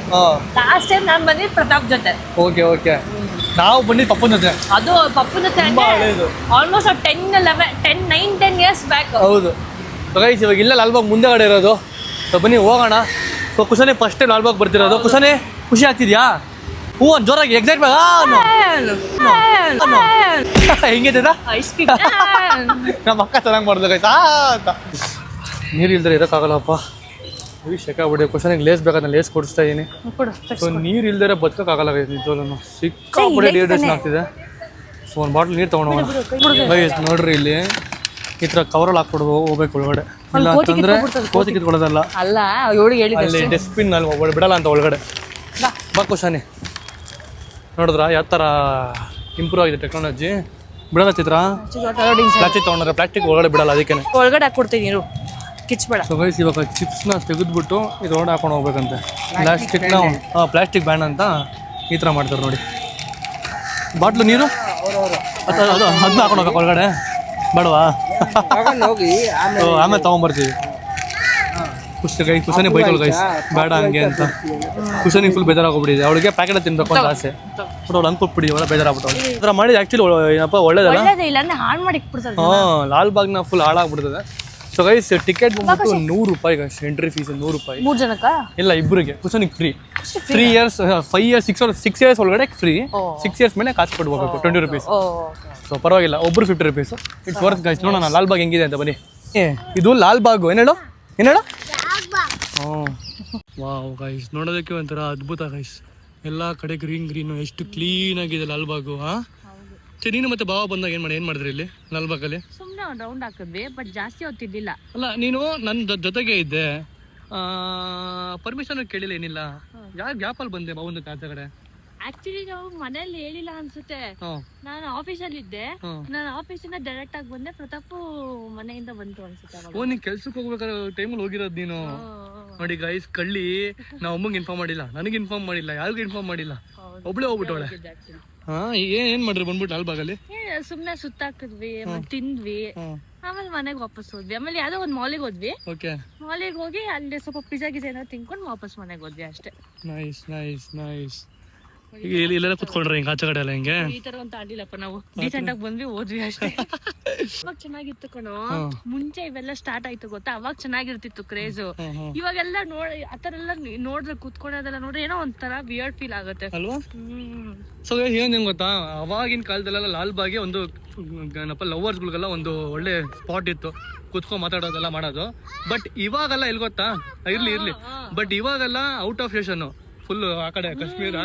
ಲಾಸ್ಟ್ ಟೈಮ್ ನಾನು ಬಂದಿದ್ದು ಪ್ರತಾಪ್ ಜೊತೆ. ಓಕೆ ನಾವು ಬಂದಿದ್ದು ಪಪ್ಪನ ಜೊತೆ. ಅದು ಪಪ್ಪನ ಜೊತೆ ಆಲ್ಮೋಸ್ಟ್ 10 ಇಯರ್ಸ್ ಬ್ಯಾಕ್. ಹೌದು. ಗೈಸ್ ಇವಾಗ ಇಲ್ಲ ಲಾಲ್ಬಾಗ್ ಮುಂದೆಗಡೆ ಇರೋದು. ಸೊ ಬನ್ನಿ ಹೋಗೋಣ. ಸೊ ಕುಶಾನೆ ಫಸ್ಟ್ ಟೈಮ್ ಲಾಲ್ಬಾಗ್ ಬರ್ತಿರೋದು. ಕುಶಾನೆ ಖುಷಿ ಆಗ್ತಿದ್ಯಾ? ಹೂ ಜೋರಾಗಿ ಎಕ್ಸೈಟ್ಮೆಂಟ್ ಹೆಂಗಿದೆ ನಮ್ಮ ಅಕ್ಕ ಚೆನ್ನಾಗಿ ಮಾಡ್ದು ಗೈಸ್ ಅಂತ. ನೀರು ಇಲ್ದ್ರೆ ಇರೋಕ್ಕಾಗಲ್ಲಪ್ಪ. ಶೆಕೆ ಆಗ್ಬಿಡಿ. ಕುಶಾನಿಗೆ ಲೇಸ್ ಬೇಕಾದ್ರೆ ಲೇಸ್ ಕೊಡಿಸ್ತಾ ಇದೀನಿ. ಸೊ ನೀರು ಇಲ್ದರೆ ಬದುಕೋಕ್ಕಾಗಲ್ಲ ಗೈಸ್. ನಿಜವಾಗ್ಲೂ ಸಿಕ್ಕಾಪಟ್ಟೆ ಡಿಹೈಡ್ರೇಷನ್ ಆಗ್ತಿದೆ. ಸೊ ಒಂದು ಬಾಟ್ಲ್ ನೀರು ತೊಗೊಂಡು ಗೈಸ್ ನೋಡ್ರಿ ಇಲ್ಲಿ ಈ ಥರ ಕವರಲ್ಲಿ ಹಾಕ್ಬಿಡ್ಬೋದು ಹೋಗ್ಬೇಕು ಒಳಗಡೆ. ಇಲ್ಲ ಅಂತಂದ್ರೆ ಕೋತಿ ಕಿತ್ಕೊಳ್ಳೋದಲ್ಲ, ಅಲ್ಲ ಅಲ್ಲಿ ಡಸ್ಟ್ಬಿನ್ ಅಲ್ಲಿ ಬಿಡಲ್ಲ ಅಂತ ಒಳಗಡೆ. ಬಾ ಕುಶಾನಿ. ನೋಡಿದ್ರಾ ಯಾವ ಥರ ಇಂಪ್ರೂವ್ ಆಗಿದೆ ಟೆಕ್ನಾಲಜಿ. ಬಿಡಲ್ಲ ಚಿತ್ರ ಪ್ಲಾಸ್ಟಿಕ್ ತೊಗೊಂಡ್ರೆ ಪ್ಲಾಸ್ಟಿಕ್ ಒಳಗಡೆ ಬಿಡಲ್ಲ, ಅದಕ್ಕೆ ಒಳಗಡೆ ಹಾಕ್ಕೊಡ್ತೀನಿ ನೀರು ಕಿಚ್ಬೇಡ. ಸೊ ಗೈಸ್ ಇವಾಗ ಚಿಪ್ಸ್ನ ತೆಗೆದ್ಬಿಟ್ಟು ಇದು ಒಳಗಡೆ ಹಾಕೊಂಡು ಹೋಗ್ಬೇಕಂತೆ. ಪ್ಲಾಸ್ಟಿಕ್ನ ಪ್ಲಾಸ್ಟಿಕ್ ಬ್ಯಾನ್ ಅಂತ ಈ ಥರ ಮಾಡ್ತಾರೆ ನೋಡಿ. ಬಾಟ್ಲು ನೀರು ಅದು ಅದನ್ನ ಹಾಕೊಂಡು ಹೋಗಕ್ಕೆ ಒಳಗಡೆ ಬೇಡವಾ? ಆಮೇಲೆ ತೊಗೊಂಬರ್ತೀವಿ. ಕುಶಾನಿ ಬೈಕಲ್ ಗೈಸ್ ಬೇಡ ಹಂಗೆ ಅಂತ. ಕುಶಾನಿ ಫುಲ್ ಬೇಜಾರಾಗೋಗ್ಬಿಟ್ಟಿದೆ. ಅವಳಿಗೆ ಪ್ಯಾಕೆಟ್ ತಿನ್ಬೇಕು ಅಂತ ಆಸೆ, ಬಟ್ ಅವ್ಳು ಹಂಗೆ ಕೊಟ್ಬಿಡಿ ಅವಳ ಬೇಜಾರಾಗ್ಬಿಟ್ಟು. ಈ ಥರ ಮಾಡಿದ್ರೆ ಆ್ಯಕ್ಚುಲಿ ಏನಪ್ಪ ಒಳ್ಳೇದಲ್ಲ. ಹಾಂ ಲಾಲ್ಬಾಗ್ನ ಫುಲ್ ಹಾಳಾಗ್ಬಿಡ್ತದೆ. ಸೊ ಗೈಸ್ ಟಿಕೆಟ್ ಬಂದ್ಬಿಟ್ಟು 100 ರೂಪಾಯಿ ಗೈಸ್. ಎಂಟ್ರಿ ಫೀಸ್ 100 ರೂಪಾಯಿ. 3 ಜನಕ್ಕ ಇಲ್ಲ ಇಬ್ಬರಿಗೆ. ಕುಶಾನಿಗೆ ಫ್ರೀ. 3 ಇಯರ್ಸ್ 5 ಇಯರ್ಸ್ 6 ಇಯರ್ಸ್ ಒಳಗಡೆ ಫ್ರೀ. 6 ಇಯರ್ಸ್ ಮೇಲೆ ಕಾಸು ಕೊಡ್ಬೇಕು 20 ರುಪೀಸ್. ಸೊ ಪರವಾಗಿಲ್ಲ, ಒಬ್ಬರು 50 ರುಪೀಸು. It's worth guys. ನೋಡೋಣ ಲಾಲ್ಬಾಗ್ ಹೆಂಗಿದೆ ಅಂತ ಬನ್ನಿ. ಇದು ಲಾಲ್ಬಾಗು. ಏನೇಳು ಹ್ಞೂ ವಾವ್ ಗೈಸ್, ನೋಡೋದಕ್ಕೆ ಒಂಥರ ಅದ್ಭುತ ಗೈಸ್. ಎಲ್ಲ ಕಡೆ ಗ್ರೀನು ಎಷ್ಟು ಕ್ಲೀನ್ ಆಗಿದೆ ಲಾಲ್ಬಾಗು. ಹಾಂ ನೀನು ಮತ್ತೆ ಬಾವ ಬಂದಾಗ ಏನು ಮಾಡಿದ್ರಿ ಇಲ್ಲಿ ಲಾಲ್ಬಾಗಲ್ಲಿ? ಸುಮ್ಮನೆ ಒಂದು ರೌಂಡ್ ಹಾಕಿದ್ವಿ, ಬಟ್ ಜಾಸ್ತಿ ಹೊತ್ತಿದ್ದಿಲ್ಲ. ಅಲ್ಲ ನೀನು ನನ್ನ ಜೊತೆಗೆ ಇದ್ದೆ, ಪರ್ಮಿಷನ್ ಕೇಳಿಲ್ಲ ಏನಿಲ್ಲ. ಯಾಪಲ್ಲಿ ಬಂದೆ ಬಾವಂದು ಆಚೆ ಕಡೆ? ಆಕ್ಚುಲಿ ನಾವು ಮನೇಲಿ ಹೇಳಿಲ್ಲ ಅನ್ಸುತ್ತೆ. ನಾನು ಆಫೀಸಲ್ಲಿ ಇದ್ದೆ. ನಾನು ಆಫೀಸಿಂದ ಡೈರೆಕ್ಟ್ ಆಗಿ ಬಂದೆ. ಪ್ರತಾಪು ಮನೆಯಿಂದ ಬಂತು ಅನ್ಸುತ್ತೆ. ಓ ನೀನ್ ಕೆಲ್ಸಕ್ಕೆ ಹೋಗ್ಬೇಕಾದ್ರೆ ಟೈಮಲ್ಲಿ ಹೋಗಿರೋದು ನೀನು. ನೋಡಿ ಗೈಸ್ ಕಳ್ಳಿ ನಾವು ಅಮ್ಮಂಗೆ ಇನ್ಫಾರ್ಮ್ ಮಾಡಿಲ್ಲ, ನನಗೆ ಇನ್ಫಾರ್ಮ್ ಮಾಡಿಲ್ಲ, ಯಾರಿಗೂ ಇನ್ಫಾರ್ಮ್ ಮಾಡಿಲ್ಲ. ಒಬ್ಳೆ ಹೋಗ್ಬಿಟ್ಟವಳೆ. ಹಾ ಏನ್ ಮಾಡ್ರಿ ಬಂದ್ಬಿಟ್ಟು ಲಾಲ್ಬಾಗಲ್ಲಿ? ಸುಮ್ನೆ ಸುತ್ತಾಕಿದ್ವಿ, ತಿಂದ್ವಿ, ಆಮೇಲೆ ಮನೆಗೆ ವಾಪಸ್ ಹೋದ್ವಿ. ಆಮೇಲೆ ಯಾವ್ದೋ ಒಂದು ಮಾಲಿಗೆ ಹೋದ್ವಿ. ಮಾಲಿಗೆ ಹೋಗಿ ಅಲ್ಲಿ ಸ್ವಲ್ಪ ಪಿಜ್ಜಾ ಗಿಜ್ಜಾ ಏನೋ ತಿನ್ಕೊಂಡು ವಾಪಸ್ ಮನೆಗೆ ಹೋದ್ವಿ ಅಷ್ಟೇ. Nice nice nice. ಈಗ ಇಲ್ಲೆಲ್ಲ ಕುತ್ಕೊಂಡ್ರೆ ಹಿಂಗ ಆಚೆ ಕಡೆ ಎಲ್ಲ ಹಿಂಗೆ ಈ ತರ ಅಂತ ಆಡಿಲ್ಲಪ್ಪ. ನಾವು ಡೀಸೆಂಟ್ ಆಗಿ ಬಂದ್ವಿ, ಹೋದ್ವಿ ಅಷ್ಟೇ. ಅವಾಗ ಚೆನ್ನಾಗಿತ್ತು ಕಣೋ. ಮುಂಚೆ ಇವೆಲ್ಲ ಸ್ಟಾರ್ಟ್ ಆಯ್ತು ಗೊತ್ತಾ, ಅವಾಗ ಚೆನ್ನಾಗಿರ್ತಿತ್ತು ಕ್ರೇಜು. ಇವಾಗೆಲ್ಲ ಆತರ ಎಲ್ಲ ನೋಡಿದ್ರೆ ಕುತ್ಕೊಳ್ಳೋದೆಲ್ಲ ನೋಡ್ರಿ ಏನೋ ಒಂಥರ ವಿಯರ್ಡ್ ಫೀಲ್ ಆಗುತ್ತೆ ಅಲ್ವಾ? ಸೊ ಏನ್ ಗೊತ್ತಾ, ಅವಾಗಿನ ಕಾಲದಲ್ಲೆಲ್ಲ ಲಾಲ್ಬಾಗ್ಗೆ ಒಂದು ಲವರ್ಸ್ಗಳಿಗೆಲ್ಲ ಒಂದು ಒಳ್ಳೆ ಸ್ಪಾಟ್ ಇತ್ತು, ಕುತ್ಕೊಂಡ್ ಮಾತಾಡೋದೆಲ್ಲ ಮಾಡೋದು. ಬಟ್ ಇವಾಗೆಲ್ಲ ಎಲ್ಲಿ ಗೊತ್ತಾ, ಇರ್ಲಿ ಬಟ್ ಇವಾಗೆಲ್ಲ ಔಟ್ ಆಫ್ ಸ್ಟೇಷನ್ ಫುಲ್ ಆ ಕಡೆ ಕಾಶ್ಮೀರ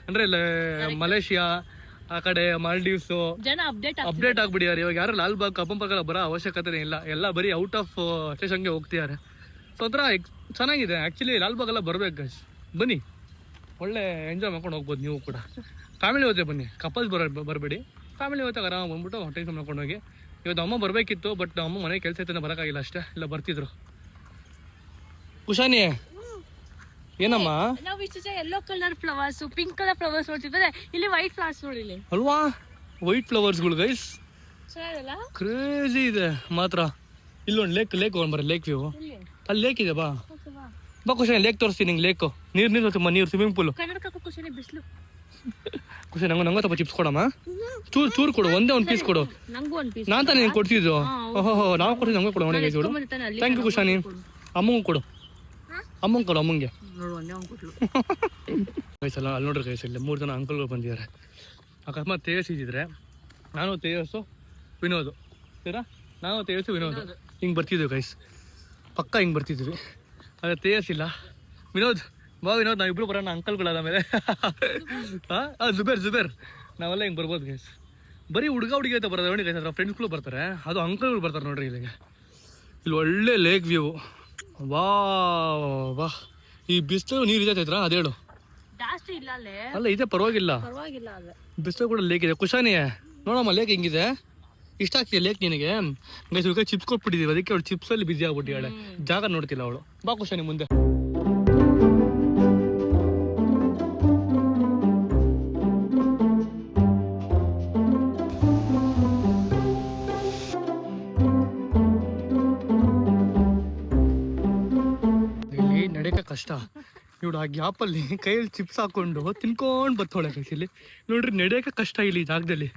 ಅಂದ್ರೆ ಮಲೇಷಿಯಾ ಆ ಕಡೆ ಮಾಲ್ಡೀವ್ಸ್ ಅಪ್ಡೇಟ್ ಆಗ್ಬಿಟ್ಟಿದ್ದಾರೆ. ಇವಾಗ ಯಾರು ಲಾಲ್ಬಾಗ್ ಕಬ್ಬಂಪರ್ಗೆಲ್ಲ ಬರೋ ಅವಶ್ಯಕತೆ ಇಲ್ಲ, ಎಲ್ಲ ಬರೀ ಔಟ್ ಆಫ್ ಸ್ಟೇಷನ್ಗೆ ಹೋಗ್ತಿದ್ದಾರೆ. ಸೊ ಒಂಥರ ಚೆನ್ನಾಗಿದೆ ಆ್ಯಕ್ಚುಲಿ. ಲಾಲ್ಬಾಗೆಲ್ಲ ಬರ್ಬೇಕು ಗೈಸ್, ಬನ್ನಿ, ಒಳ್ಳೆ ಎಂಜಾಯ್ ಮಾಡ್ಕೊಂಡು ಹೋಗ್ಬೋದು. ನೀವು ಕೂಡ ಫ್ಯಾಮಿಲಿ ಹೋದ್ರೆ ಬನ್ನಿ, ಕಪಲ್ಸ್ ಬರಬೇಡಿ. ಫ್ಯಾಮಿಲಿ ಹೋದಾಗ ಆರಾಮ ಬಂದ್ಬಿಟ್ಟು ಟೈಮ್ ಮಾಡ್ಕೊಂಡು ಹೋಗಿ. ಇವತ್ತು ಅಮ್ಮ ಬರಬೇಕಿತ್ತು, ಬಟ್ ಅಮ್ಮ ಮನೆ ಕೆಲಸ ಐತೆ ಬರೋಕ್ಕಾಗಿಲ್ಲ ಅಷ್ಟೇ, ಇಲ್ಲ ಬರ್ತಿದ್ರು. ಕುಶಾನಿ ಏನಮ್ಮ ನಾವು ಇಷ್ಟು yellow colour flowers, pink colour flowers ನೋಡ್ತಿದ್ರೆ, ಇಲ್ಲಿ ವೈಟ್ ಫ್ಲವರ್ಸ್ ನೋಡಿಲಿ ಅಲ್ವಾ? ವೈಟ್ ಫ್ಲವರ್ಸ್ಗಳು ಗೈಸ್ ಚೆನ್ನಾಗಿಲ್ಲ, ಕ್ರೇಜಿ ಇದೆ ಮಾತ್ರ. ಇಲ್ಲೊಂದು ಲೇಕ್ ಹೋಗ್ಬಾರ, ಲೇಕ್ ವ್ಯೂ ಅಲ್ಲಿ ಲೇಕ್ ಇದೆ. ಬಾ ಕುಶಾನಿ ಲೇಕ್ ತೋರಿಸ್ತೀನಿ ನಿಂಗೆ. ಲೇಕು ನೀರು ಸ್ವಿಮ್ಮಿಂಗ್ ಪೂಲ್. ಬಿಸಿಲು ಕುಶಾನಿ ನಂಗೆ ಸ್ವಲ್ಪ ಚಿಪ್ಸ್ ಕೊಡಮ್ಮ, ಚೂರು ಕೊಡು, ಒಂದೇ ಒಂದು ಪೀಸ್ ಕೊಡು. ನಾನು ತಾನೇ ನಿಂಗೆ ಕೊಡ್ತಿದ್ದು. ಓಹೋ ನಾವು ಕೊಡ್ತಿದ್ದು, ನಮಗೆ ಕೊಡು. Thank you ಕುಶಾನಿ. ಅಮ್ಮಂಗೆ ಕೊಡು, ಅಮ್ಮಂಗೆ ಗೈಸಲ್ಲ. ಅಲ್ಲಿ ನೋಡ್ರಿ ಗೈಸ್, ಇಲ್ಲಿ 3 ಜನ ಅಂಕಲ್ಗಳು ಬಂದಿದ್ದಾರೆ. ಅಕಸ್ಮಾತ್ ತೇಜಸ್ ಇದ್ದಿದ್ರೆ ನಾನು ತೇಜಸ್ಸು ವಿನೋದ್ ಸೀರಾ, ನಾವು ತೇಜಸ್ಸು ವಿನೋದ್ ಹಿಂಗೆ ಬರ್ತಿದ್ವಿ ಗೈಸ್, ಪಕ್ಕ ಹಿಂಗೆ ಬರ್ತಿದ್ವಿ. ಅದೇ ತೇಜಸ್ ಇಲ್ಲ. ವಿನೋದ್ ನಾವಿಬ್ರು ಬರೋಣ ಅಂಕಲ್ಗಳಾದ ಮೇಲೆ. ಜುಬೇರ್ ನಾವೆಲ್ಲ ಹಿಂಗೆ ಬರ್ಬೋದು ಗೈಸ್. ಬರೀ ಹುಡುಗ ಹುಡುಗಿ ಅಂತ ಬರೋದು ನೋಡಿ ಗೈಸ್, ಫ್ರೆಂಡ್ಸ್ಗಳು ಬರ್ತಾರೆ, ಅದು ಅಂಕಲ್ಗಳು ಬರ್ತಾರೆ ನೋಡ್ರಿ ಇಲ್ಲಿಗೆ. ಇಲ್ಲಿ ಒಳ್ಳೆ ಲೇಕ್ ವ್ಯೂ, ವಾ ವಾ. ಈ ಬಿಸಿಲು ನೀರು ಇದೆ ಚೈತ್ರ, ಅದೇಳು ಜಾಸ್ತಿ ಇಲ್ಲ ಅಲ್ಲೇ. ಅಲ್ಲ ಇದೆ, ಪರವಾಗಿಲ್ಲ, ಪರವಾಗಿಲ್ಲ ಅಲ್ಲೇ. ಬಿಸಿಲು ಕೂಡ ಲೇಕ್ ಇದೆ. ಕುಶಾನಿ ನೋಡಮ್ಮ ಲೇಕ್ ಹೆಂಗಿದೆ, ಇಷ್ಟ ಆಗ್ತಿದೆ ಲೇಕ್ ನಿನಗೆ. ಗೈಸ್ ಚಿಪ್ಸ್ ಕೊಟ್ಬಿಟ್ಟಿದೀವಿ, ಅದಕ್ಕೆ ಅವಳು ಚಿಪ್ಸ್ ಅಲ್ಲಿ ಬಿಸಿ ಆಗ್ಬಿಟ್ಟಿದ್ದಾಳೆ, ಜಾಗ ನೋಡ್ತಿಲ್ಲ ಅವಳು. ಬಾ ಕುಶಾನಿ ಮುಂದೆ. ಇಲ್ಲಿ ನಡೆಯಕ್ಕೆ ಕಷ್ಟ, ಇವಳು ಆ ಗ್ಯಾಪಲ್ಲಿ ಕೈಯಲ್ಲಿ ಚಿಪ್ಸ್ ಹಾಕೊಂಡು ತಿನ್ಕೊಂಡು ಬರ್ತವಳೆ ಗೈಸ್. ಇಲ್ಲಿ ನೋಡ್ರಿ ನಡೆಯಕ್ಕೆ ಕಷ್ಟ ಇಲ್ಲಿ ಈ ಜಾಗದಲ್ಲಿ.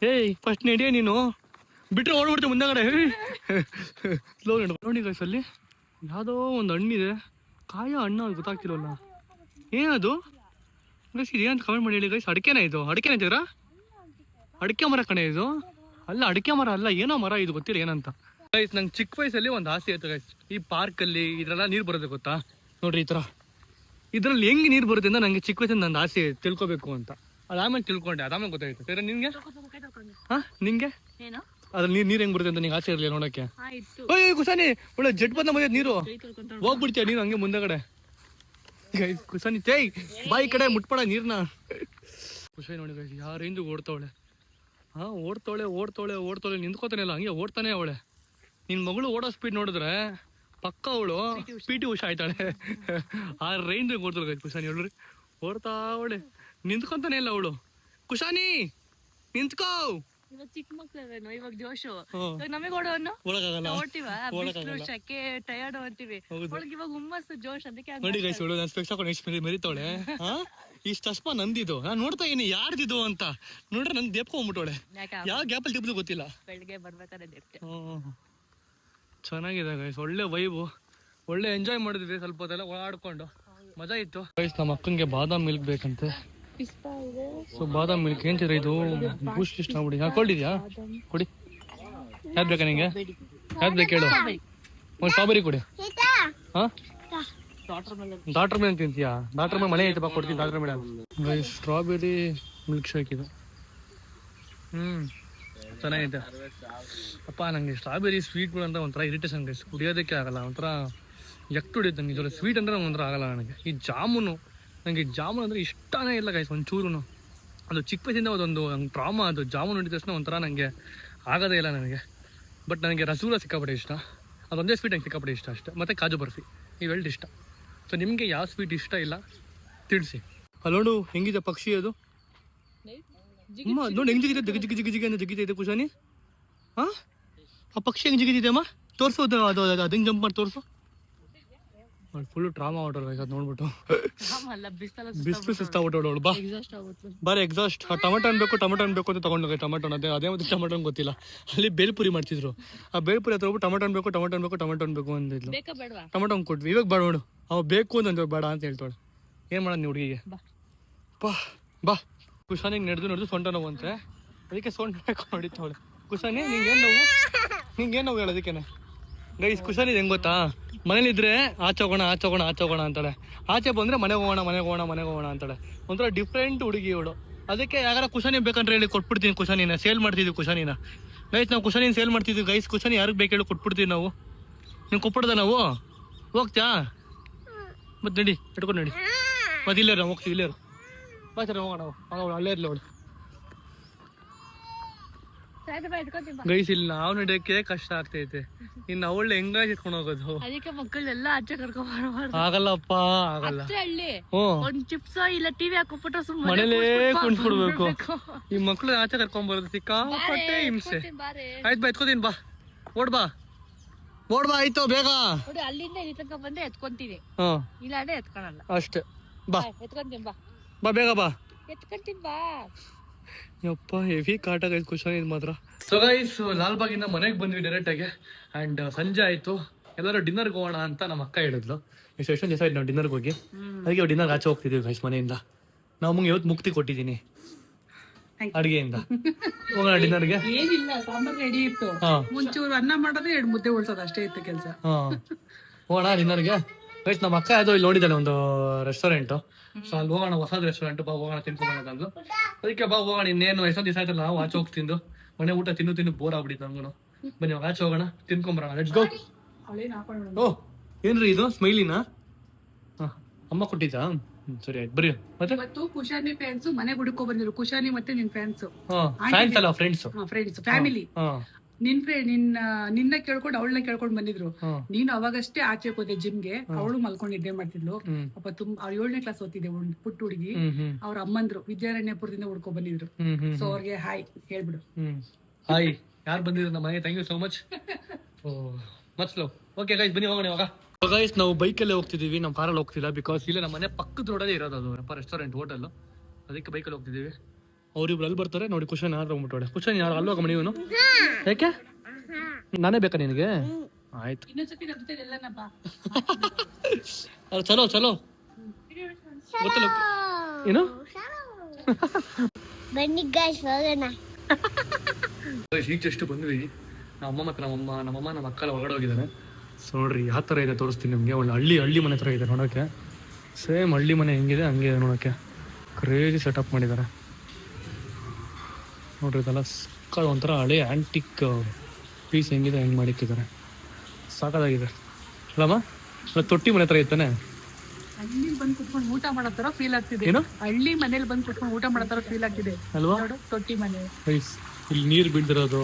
ಏಯ್ ಫಸ್ಟ್ ನಡೆಯ ನೀನು, ಬಿಟ್ರೆ ಓಡ್ಬಿಡ್ತೀವಿ ಮುಂದಗಡೆ. ಸ್ಲೋ ನೋಡಿ ಗೈಸ್, ಅಲ್ಲಿ ಯಾವುದೋ ಒಂದು ಹಣ್ಣಿದೆ, ಕಾಯ ಹಣ್ಣು ಅದು ಗೊತ್ತಾಗ್ತಿರೋಲ್ಲ, ಏನದು ಗೈಸ್? ಇದೇನಂತ ಕಮೆಂಟ್ ಮಾಡಿ ಹೇಳಿ ಗೈಸ್. ಅಡಿಕೆನ ಇದು? ಅಡಿಕೆನ ಅಂತೀರಾ? ಅಡಿಕೆ ಮರ ಕಣೆ ಇದು. ಅಲ್ಲ ಅಡಿಕೆ ಮರ ಅಲ್ಲ, ಏನೋ ಮರ ಇದು, ಗೊತ್ತಿಲ್ಲ ಏನಂತ ಗೈಸ್. ನಂಗೆ ಚಿಕ್ಕ ವಯಸ್ಸಲ್ಲಿ ಒಂದು ಆಸೆ ಇತ್ತು ಗೈಸ್, ಈ ಪಾರ್ಕಲ್ಲಿ ಇದ್ರೆಲ್ಲ ನೀರು ಬರುತ್ತೆ ಗೊತ್ತಾ ನೋಡ್ರಿ, ಈ ಥರ ಇದ್ರಲ್ಲಿ ಹೆಂಗೆ ನೀರು ಬರುತ್ತೆ ಅಂತ ನಂಗೆ ಚಿಕ್ಕ ವಯಸ್ಸಿಂದ ನನ್ನ ಆಸೆ ತಿಳ್ಕೊಬೇಕು ಅಂತ. ಅದಾದ್ಮೇಲೆ ತಿಳ್ಕೊಂಡೆ, ಅದಾದ್ಮೇಲೆ ಗೊತ್ತಾಯ್ತು. ಬೇರೆ ನಿನ್ಗೆ? ಹಾ ನಿಂಗೆ ಏನೋ ಅದ್ರಲ್ಲಿ ನೀರು ಹೆಂಗ್ ಬರುತ್ತೆ ಅಂತ ನಿಂಗೆ ಆಸೆ ಇರಲಿಲ್ಲ ನೋಡಕ್ಕೆ? ಆಯ್ತು. ಓಯ್ ಕುಸಾನಿ, ಒಳ್ಳೆ ಜಡ್ ಬಂದ ಮಧ್ಯ ನೀರು ಹೋಗ್ಬಿಡ್ತೀಯ ನೀನು ಹಂಗೆ ಮುಂದಗಡೆ. ಕುಸಾನಿ ತೇಯ್ ಬಾಯಿ ಕಡೆ ಮುಟ್ಬೇಡ ನೀರ್ನ. ಕುಸಾನಿ ನೋಡಿ ಗೈಸ್, ಯಾವ ರೇಂಜಿಗೆ ಓಡ್ತಾವಳೆ. ಹಾ ಓಡ್ತಾವಳೆ ಓಡ್ತಾವಳೆ ಓಡ್ತಾವಳೆ, ನಿಂತ್ಕೋತಾನೆ ಇಲ್ಲ, ಹಂಗೆ ಓಡ್ತಾನೆ ಅವಳೆ. ನಿನ್ನ ಮಗಳು ಓಡೋ ಸ್ಪೀಡ್ ನೋಡಿದ್ರೆ ಪಕ್ಕ ಅವಳು PT ಉಷಾ ಆಯ್ತಾಳೆ. ಆ ರೇಂಜಿಗೆ ಓಡ್ತಾಳೆ ಗೈಸ್ ಕುಶಾನಿ. ಹೇಳ್ರಿ ಓಡ್ತಾ ಅವಳೆ, ನಿಂತ್ಕೊಂತಾನೆ ಇಲ್ಲ ಅವಳು. ಕುಶಾನಿ ನಿಂತ್ಕೋ. ಇವಾಗ ಚಿಕ್ಕ ಮಕ್ಳೇನೋ, ಇವಾಗ ಜೋಶು. ಇವಾಗ ನಮಗೆ ಓಡೋನು ಓಡ್ತೀವ, ಬಿಸಿಲು ಶೆಕೆ ಟಯರ್ಡ್ ಓಡ್ತೀವಿ. ಅವಳಿಗೆ ಇವಾಗ ಹುಮ್ಮಸ್ಸು ಜೋಶ್, ಅದಕ್ಕೆ ನೋಡಿ ಗೈಸ್ ಇವಳು ನಾನು ಸ್ಪೆಕ್ಸ್ ಹಾಕೊಂಡು ಎಷ್ಟು ಮೆರಿತಾವಳೆ. ಇಷ್ಟು ಅಸ್ಪ ನಂದಿದ್ದು, ನಾನು ನೋಡ್ತಾ ಇದೀನಿ ಯಾರ್ದಿದ್ದು ಅಂತ. ನೋಡ್ರೆ ನಂಗೆ ದೇಪ್ಕೊಂಡ್ಬಿಟ್ಟವಳೆ, ಯಾವ ಗ್ಯಾಪಲ್ಲಿ ತಿಪ್ಪದು ಗೊತ್ತಿಲ್ಲ. ಬೆಳಿಗ್ಗೆ ಬರ್ಬೇಕಾದ್ರೆ ದೇಪ್ತೆ. ಚೆನ್ನಾಗಿದೆ ಗೈಸ್, ಒಳ್ಳೆ ವೈಬು, ಒಳ್ಳೆ ಎಂಜಾಯ್ ಮಾಡಿದ್ವಿ. ಸ್ವಲ್ಪ ಹೊತ್ತೆಲ್ಲ ಓಡಾಡ್ಕೊಂಡು ಮಜಾ ಇತ್ತು ಗೈಸ್. ನಮ್ಮ ಅಕ್ಕಂಗೆ ಬಾದಾಮ್ ಮಿಲ್ಕ್ ಬೇಕಂತೆ. ಸೊ ಬಾದಾಮ್ ಮಿಲ್ಕ್ ಏನ್ತಿರ ಇದು, ಬೂಸ್ಟ್ ಇಷ್ಟ ಆಗ್ಬಿಡಿ. ಹಾಕೊಂಡಿದ್ಯಾ ಕೊಡಿ, ಯಾವ್ದು ಬೇಕಾ ನಿಂಗೆ? ಯಾವ್ದು ಬೇಕು ಹೇಳು, ಒಂದು ಸ್ಟ್ರಾಬೆರಿ ಕೊಡಿ. ಹಾ ಡಾಕ್ಟರ್ ಮೇಲೆ ತಿಂತೀಯಾ? ಡಾಕ್ಟರ್ ಮೇಲೆ ಮನೆ ಐತೆ ಬಾ, ಕೊಡ್ತೀನಿ ಡಾಕ್ಟರ್ ಮೇಲೆ. ಗೈಸ್ ಸ್ಟ್ರಾಬೆರಿ ಮಿಲ್ಕ್ ಶೇಕ್ ಇದು, ಚೆನ್ನಾಗೈತೆ. ಅಪ್ಪ ನಂಗೆ ಸ್ಟ್ರಾಬೆರಿ ಸ್ವೀಟ್ಗಳು ಅಂತ ಒಂಥರ ಇರಿಟೇಷನ್ ಗೈಸ್, ಕುಡಿಯೋದಕ್ಕೆ ಆಗಲ್ಲ, ಒಂಥರ ಎಕ್ಟ್ ಹೊಡಿಯುತ್ತೆ ನಂಗೆ. ಇದರ ಸ್ವೀಟ್ ಅಂದರೆ ಒಂಥರ ಆಗಲ್ಲ ನನಗೆ. ಈ ಜಾಮೂನು, ನನಗೆ ಜಾಮೂನು ಅಂದರೆ ಇಷ್ಟನೇ ಇಲ್ಲ ಗೈಸ್ ಒಂಚೂರು. ಅದು ಚಿಕ್ಕ ವಯಸ್ಸಿಂದ ಅದೊಂದು ನಂಗೆ ಟ್ರಾಮಾ, ಅದು ಜಾಮೂನು ಹೊಡಿದ ತಕ್ಷಣ ಒಂಥರ ನನಗೆ ಆಗೋದೇ ಇಲ್ಲ ನನಗೆ. ಬಟ್ ನನಗೆ ರಸಗುಲ್ಲ ಸಿಕ್ಕಾಪಟ್ಟೆ ಇಷ್ಟ, ಅದೊಂದೇ ಸ್ವೀಟ್ ನಂಗೆ ಸಿಕ್ಕಾಪಟ್ಟೆ ಇಷ್ಟ ಅಷ್ಟೇ. ಮತ್ತು ಕಾಜು ಬರ್ಫಿ ಇವೆರಡು ಇಷ್ಟ. ಸೊ ನಿಮಗೆ ಯಾವ ಸ್ವೀಟ್ ಇಷ್ಟ ಇಲ್ಲ ತಿಳಿಸಿ. ಅಲ್ಲೋಡು ಹೆಂಗಿದೆ ಪಕ್ಷಿ ಅದು, ನೋಡಿ ಹೆಂಗೆ ಜಿಗಿದೆ, ಜಿಗಿ ಜಿಗಿ ಜಿಗಿ ಜಿಗಿ ಅಂತ ಜಿಗಿತೈತೆ ಕುಶಾನಿ. ಹಾಂ ಆ ಪಕ್ಷಿ ಹೆಂಗೆ ಜಿಗಿದಿದೆ ಅಮ್ಮ, ತೋರಿಸೋದು ಅದು ಅದು ಹೆಂಗೆ ಜಂಪ್ ಮಾಡಿ ತೋರಿಸು. ಫುಲ್ಲು ಟ್ರಾಮಾ ಹೊಟ್ಟೋರು ಅದು ನೋಡ್ಬಿಟ್ಟು. ಬಿಸಿಲು ಸುಸ್ತಾಗ್ಬಿಟ್ಟೋಳು. ಬಾ ಬಾರಿ ಎಕ್ಸಾಸ್ಟ್. ಟೊಮೆಟೊ ಅನ್ಬೇಕು ಟೊಮೆಟೊ ಅನ್ಬೇಕು ಅಂತ ತೊಗೊಂಡೋಗಿ ಟೊಮೆಟೊನ, ಅದೇ ಮತ್ತೆ ಟೊಮೆಟೊ ಗೊತ್ತಿಲ್ಲ. ಅಲ್ಲಿ ಬೇಲ್ಪುರಿ ಮಾಡ್ತಿದ್ರು, ಆ ಬೇಲ್ಪುರಿ ಹತ್ರ ಹೋಗ್ಬಿಟ್ಟು ಟೊಮೆಟೊ ಅನ್ಬೇಕು ಟೊಮೆಟೊ ಅನ್ಬೇಕು ಟೊಮೆಟೊ ಅನ್ಬೇಕು ಅಂದಿದ್ಲು. ಟೊಮೆಟೊ ಹಂಗೆ ಕೊಟ್ವಿ, ಇವಾಗ ಬೇಡ ನೋಡು, ಅವ್ ಬೇಕು ಅಂತಂದ್ರೆ ಬೇಡ ಅಂತ ಹೇಳ್ತಾಳೆ. ಏನು ಮಾಡೋದು ನೀವು ಹುಡುಗಿಗೆ? ಬಾ ಬಾ. ಕುಶಾನಿಗೆ ನಡೆದು ಸೊಂಟ ನೋವು ಅಂತೆ, ಅದಕ್ಕೆ ಸೊಂಟ ಹೊಡಿತಾವಳೆ. ಕುಶಾನಿ ನಿಂಗೇನು ನೋವು, ನಿಂಗೇನು ನೋವು ಹೇಳೋದಕ್ಕೇನೆ ಗೈಸ್. ಕುಶಾನಿ ಹೆಂಗೆ ಗೊತ್ತಾ, ಮನೇಲಿದ್ರೆ ಆಚೆ ಹೋಗೋಣ ಅಂತಾಳೆ, ಆಚೆ ಬಂದರೆ ಮನೆಗೆ ಹೋಗೋಣ ಅಂತಾಳೆ. ಒಂಥರ ಡಿಫ್ರೆಂಟ್ ಹುಡುಗಿ ಇವಳು. ಅದಕ್ಕೆ ಯಾರು ಕುಶಾನಿ ಬೇಕಂದ್ರೆ ಹೇಳಿ ಕೊಟ್ಬಿಡ್ತೀನಿ, ಕುಶಾನಿನ ಸೇಲ್ ಮಾಡ್ತಿದ್ವಿ. ಕುಶಾನಿನ ಗೈಸ್ ನಾವು ಕುಶಾನಿನ ಸೇಲ್ ಮಾಡ್ತಿದ್ವಿ ಗೈಸ್. ಕುಶಾನಿ ಯಾರಿಗೆ ಬೇಕು ಹೇಳಿ ಕೊಟ್ಬಿಡ್ತೀವಿ ನಾವು. ನೀವು ಕೊಟ್ಬಿಡ್ದ ನಾವು ಹೋಗ್ತಾ ಮತ್ತೆ ನಡಿ ಇಟ್ಕೊಂಡು ನಡಿ, ಮತ್ತೆ ಇಲ್ಲೇ ನಾವು ಹೋಗ್ತೀವಿ, ಇಲ್ಲೇ ಬಾ ಸರ್ ಹೋಗೋಣ. ಅವಳು ಅಲ್ಲೇ ಇರಲಿ ಅವಳು. ಗೈಸ್ ಇಲ್ಲಿ ನಾವು ನಡೆಯೋಕೆ ಕಷ್ಟ ಆಗ್ತೈತೆ, ಇನ್ನು ಅವಳು ಹೆಂಗಾಗಿ ಇಟ್ಕೊಂಡು ಹೋಗೋದು? ಅದಕ್ಕೆ ಮಕ್ಕಳೆಲ್ಲ ಆಚೆ ಕರ್ಕೊಂಡ್ ಆಗಲ್ಲಪ್ಪ, ಆಗಲ್ಲ. ಒಂದ್ ಚಿಪ್ಸ್ ಇಲ್ಲ ಟಿವಿ ಹಾಕೊಬಿಟ್ರೆ ಮನೇಲೇ ಕುಣಿಸ್ಬಿಡ್ಬೇಕು. ಈ ಮಕ್ಳು ಆಚೆ ಕರ್ಕೊಂಡ್ ಬರೋದು ಸಿಕ್ಕಾಪಟ್ಟೆ ಹಿಂಸೆ. ಆಯ್ತು ಬಾ ಎತ್ಕೋತೀನಿ, ಬಾ ಓಡ್ಬಾ ಆಯ್ತು ಬೇಗ. ಅಲ್ಲಿಂದ ಇಲ್ಲಿ ತನಕ ಬಂದ್ರೆ ಎತ್ಕೊಂತೀನಿ, ಇಲ್ಲ ಅಂದ್ರೆ ಎತ್ಕೊಳಲ್ಲ ಅಷ್ಟೇ. ಬಾ ಎತ್ಕೊಂತೀನಿ, ಬಾ ಬೇಗ ಬಾ, ಎತ್ಕೊಂತೀನಿ ಬಾ. ಯಪ್ಪ ಹೆವಿ ಕಾಟ ಗೈಸ್ ಕುಶಾನಿ ಇದು ಮಾತ್ರ. ಸೊ ಗೈಸ್ ಲಾಲ್ಬಾಗಿಂದ ಮನೆಗೆ ಬಂದ್ವಿ ಡೈರೆಕ್ಟಾಗಿ. ಆ್ಯಂಡ್ ಸಂಜೆ ಆಯಿತು, ಎಲ್ಲರೂ ಡಿನ್ನರ್ಗೆ ಹೋಗೋಣ ಅಂತ ನಮ್ಮ ಅಕ್ಕ ಹೇಳಿದ್ಲು. ಎಷ್ಟೊಂದು ದಿವಸ ಆಯ್ತು ನಾವು ಡಿನ್ನರ್ಗೆ ಹೋಗಿ, ಅದಕ್ಕೆ ಡಿನ್ನರ್ಗೆ ಆಚೆ ಹೋಗ್ತಿದ್ದೀವಿ ಗೈಸ್ ಮನೆಯಿಂದ. ನಾವು ಇವತ್ತು ಮುಕ್ತಿ ಕೊಟ್ಟಿದ್ದೀನಿ ಅಡುಗೆಯಿಂದ. ಹೋಗೋಣ ಡಿನ್ನರ್ಗೆ. ಏನಿಲ್ಲ, ಸಾಂಬಾರ್ ರೆಡಿ ಇತ್ತು, ಮುಂಚೂರು ಅನ್ನ ಮಾಡೋದು 2 ಮುದ್ದೆ ಉಳ್ಸೋದು ಅಷ್ಟೇ ಇತ್ತು ಕೆಲಸ. ಹೋಗೋಣ ಡಿನ್ನರ್ಗೆ. ಗೈಸ್ ನಮ್ಮ ಅಕ್ಕ ಅದು ಇಲ್ಲಿ ನೋಡಿದ್ದಾನೆ ಒಂದು ರೆಸ್ಟೋರೆಂಟ್. ಸೊ ಅಲ್ಲಿ ಹೋಗೋಣ, ಹೊಸದು ರೆಸ್ಟೋರೆಂಟ್, ಬಾ ಹೋಗೋಣ ತಿನ್ಕೊಂಬಂದು. ಅದಕ್ಕೆ ಬಾ ಹೋಗೋಣ. ಇನ್ನೇನು ಎಷ್ಟೊಂದು ದಿವಸ ಆಯ್ತಲ್ಲ ನಾವು ಆಚೆ ಹೋಗಿ ತಿಂದು, ಮನೆ ಊಟ ತಿನ್ನು ಬೋರ್ ಆಗ್ಬಿಟ್ಟಿತ್ತು ನಮ್ಗೂ. ಬನ್ನಿ ಆಚೆ ಹೋಗೋಣ, ತಿನ್ಕೊಂಬರೋಣ. Let's go. ಓ ಏನ್ರಿ ಇದು ಸ್ಮೈಲಿನಾ? ಅಮ್ಮ ಕೊಟ್ಟಿದ್ದಾ? ಸರಿ ಆಯ್ತು, ಬರ್ರಿ. ಮತ್ತೆ ಇವತ್ತು ಕುಶಾನಿ ಫ್ಯಾನ್ಸ್ ಮನೆಗೆ ಹುಡುಕೋ ಬಂದಿದ್ರು. ಕುಶಾನಿ ಮತ್ತೆ ನಿನ್ ಫ್ಯಾನ್ಸ್ ಫ್ಯಾನ್ಸ್ ಅಲ್ಲ ಫ್ರೆಂಡ್ಸ್. Friends family. ನಿನ್ನ ಕೇಳ್ಕೊಂಡು ಅವಳನ್ನ ಕೇಳ್ಕೊಂಡು ಬಂದಿದ್ರು. ನೀನು ಅವಾಗಷ್ಟೇ ಆಚೆ ಹೋದೆ ಜಿಮ್ಗೆ. ಅವಳು ಮಲ್ಕೊಂಡು ಮಾಡ್ತಿದ್ಲು. ಪಾಪ ಅವ್ಳು 7ನೇ ಕ್ಲಾಸ್ ಓದ್ತಿದ್ದೆ, ಪುಟ್ಟ ಹುಡುಗಿ. ಅವ್ರ ಅಮ್ಮಂದ್ರು ವಿದ್ಯಾರಣ್ಯಪುರದಿಂದ ಹುಡ್ಕೊ ಬಂದಿದ್ರು. ಸೊ ಅವ್ರಿಗೆ ಹಾಯ್ ಹೇಳ್ಬಿಡು. ಹಾಯ್. ಯಾರು ಬಂದಿದ್ರು ನಮ್ಮ ಮನೆಗೆ? Thank you so much. Much love. Okay guys ಬನ್ನಿ ಹೋಗೋಣ ಇವಾಗ. ಗೈಸ್ ನಾವು ಬೈಕಲ್ಲೇ ಹೋಗ್ತಿದೀವಿ, ನಾವು ಕಾರಲ್ಲಿ ಹೋಗ್ತಿಲ್ಲ. ಬಿಕಾಸ್ ಇಲ್ಲೇ ನಮ್ಮ ಮನೆ ಪಕ್ಕದ ರೋಡಲ್ಲೇ ಇರೋದು ಅದು ರೆಸ್ಟೋರೆಂಟ್ ಹೋಟೆಲ್. ಅದಕ್ಕೆ ಬೈಕಲ್ಲಿ ಹೋಗ್ತಿದೀವಿ. ಅವ್ರಿಬ್ರು ಅಲ್ಲಿ ಬರ್ತಾರೆ ನೋಡಿ. ಕುಶನ್ ಯಾರು ಹೋಗ್ಬಿಟ್ಟೋಡೆ. ಕುಶನ್ ಯಾರು ಅಲ್ಲೋಗ ಮನೆ ಇವನು? ಯಾಕೆ? ನಾನೇ ಬೇಕಾ ನಿನಗೆ? ಆಯ್ತು. ಇನ್ನೊಂದ್ಸತಿ ನಮ್ಮ ಜೊತೆ ಎಲ್ಲನಪ್ಪ. ಚಲೋ ಚಲೋ. ಗೊತ್ತಿಲ್ಲ ಏನು? ಬನ್ನಿ ಗಾಯ್ಸ್ ಹೋಗೋಣ. ಈಗ ಜಸ್ಟ್ ಬಂದ್ವಿ. ನಮ್ಮ ನಮ್ಮಮ್ಮ ನಮ್ಮ ಅಕ್ಕ ಎಲ್ಲ ಹೊರಗಡೆ ಹೋಗಿದ್ದಾರೆ. ಸೊ ನೋಡ್ರಿ ಯಾವ ಥರ ಇದೆ ತೋರಿಸ್ತೀನಿ ನಿಮಗೆ. ಒಳ್ಳೆ ಹಳ್ಳಿ ಮನೆ ಥರ ಇದೆ ನೋಡೋಕ್ಕೆ. ಸೇಮ್ ಹಳ್ಳಿ ಮನೆ ಹೆಂಗಿದೆ ಹಂಗೆ ನೋಡೋಕ್ಕೆ. ಕ್ರೇಜಿ ಸೆಟಪ್ ಮಾಡಿದ್ದಾರೆ ನೋಡ್ರಿ. ಇದೆಲ್ಲ ಸಕ್ಕ ಒಂಥರ ಹಳೆ ಆ್ಯಂಟಿಕ್ ಪೀಸ್ ಹೆಂಗಿದೆ ಹೆಂಗೆ ಮಾಡಿಕ್ಕಿದ್ದಾರೆ. ಸಾಕಾಗಿದೆ ಅಲ್ಲಮ್ಮ? ತೊಟ್ಟಿ ಮನೆ ಥರ ಇತ್ತಾನೆ. ಹಳ್ಳಿ ಬಂದು ಕುತ್ಕೊಂಡು ಊಟ ಮಾಡೋ ತರ ಫೀಲ್ ಆಗ್ತಿದೆ. ಏನು? ಹಳ್ಳಿ ಮನೇಲಿ ಬಂದು ಕುತ್ಕೊಂಡು ಊಟ ಮಾಡೋ ತರ ಫೀಲ್ ಆಗ್ತಿದೆ ಅಲ್ವಾ? ನೋಡು, ತೊಟ್ಟಿ ಮನೆ. ಇಲ್ಲಿ ನೀರು ಬೀಳ್ದಿರೋದು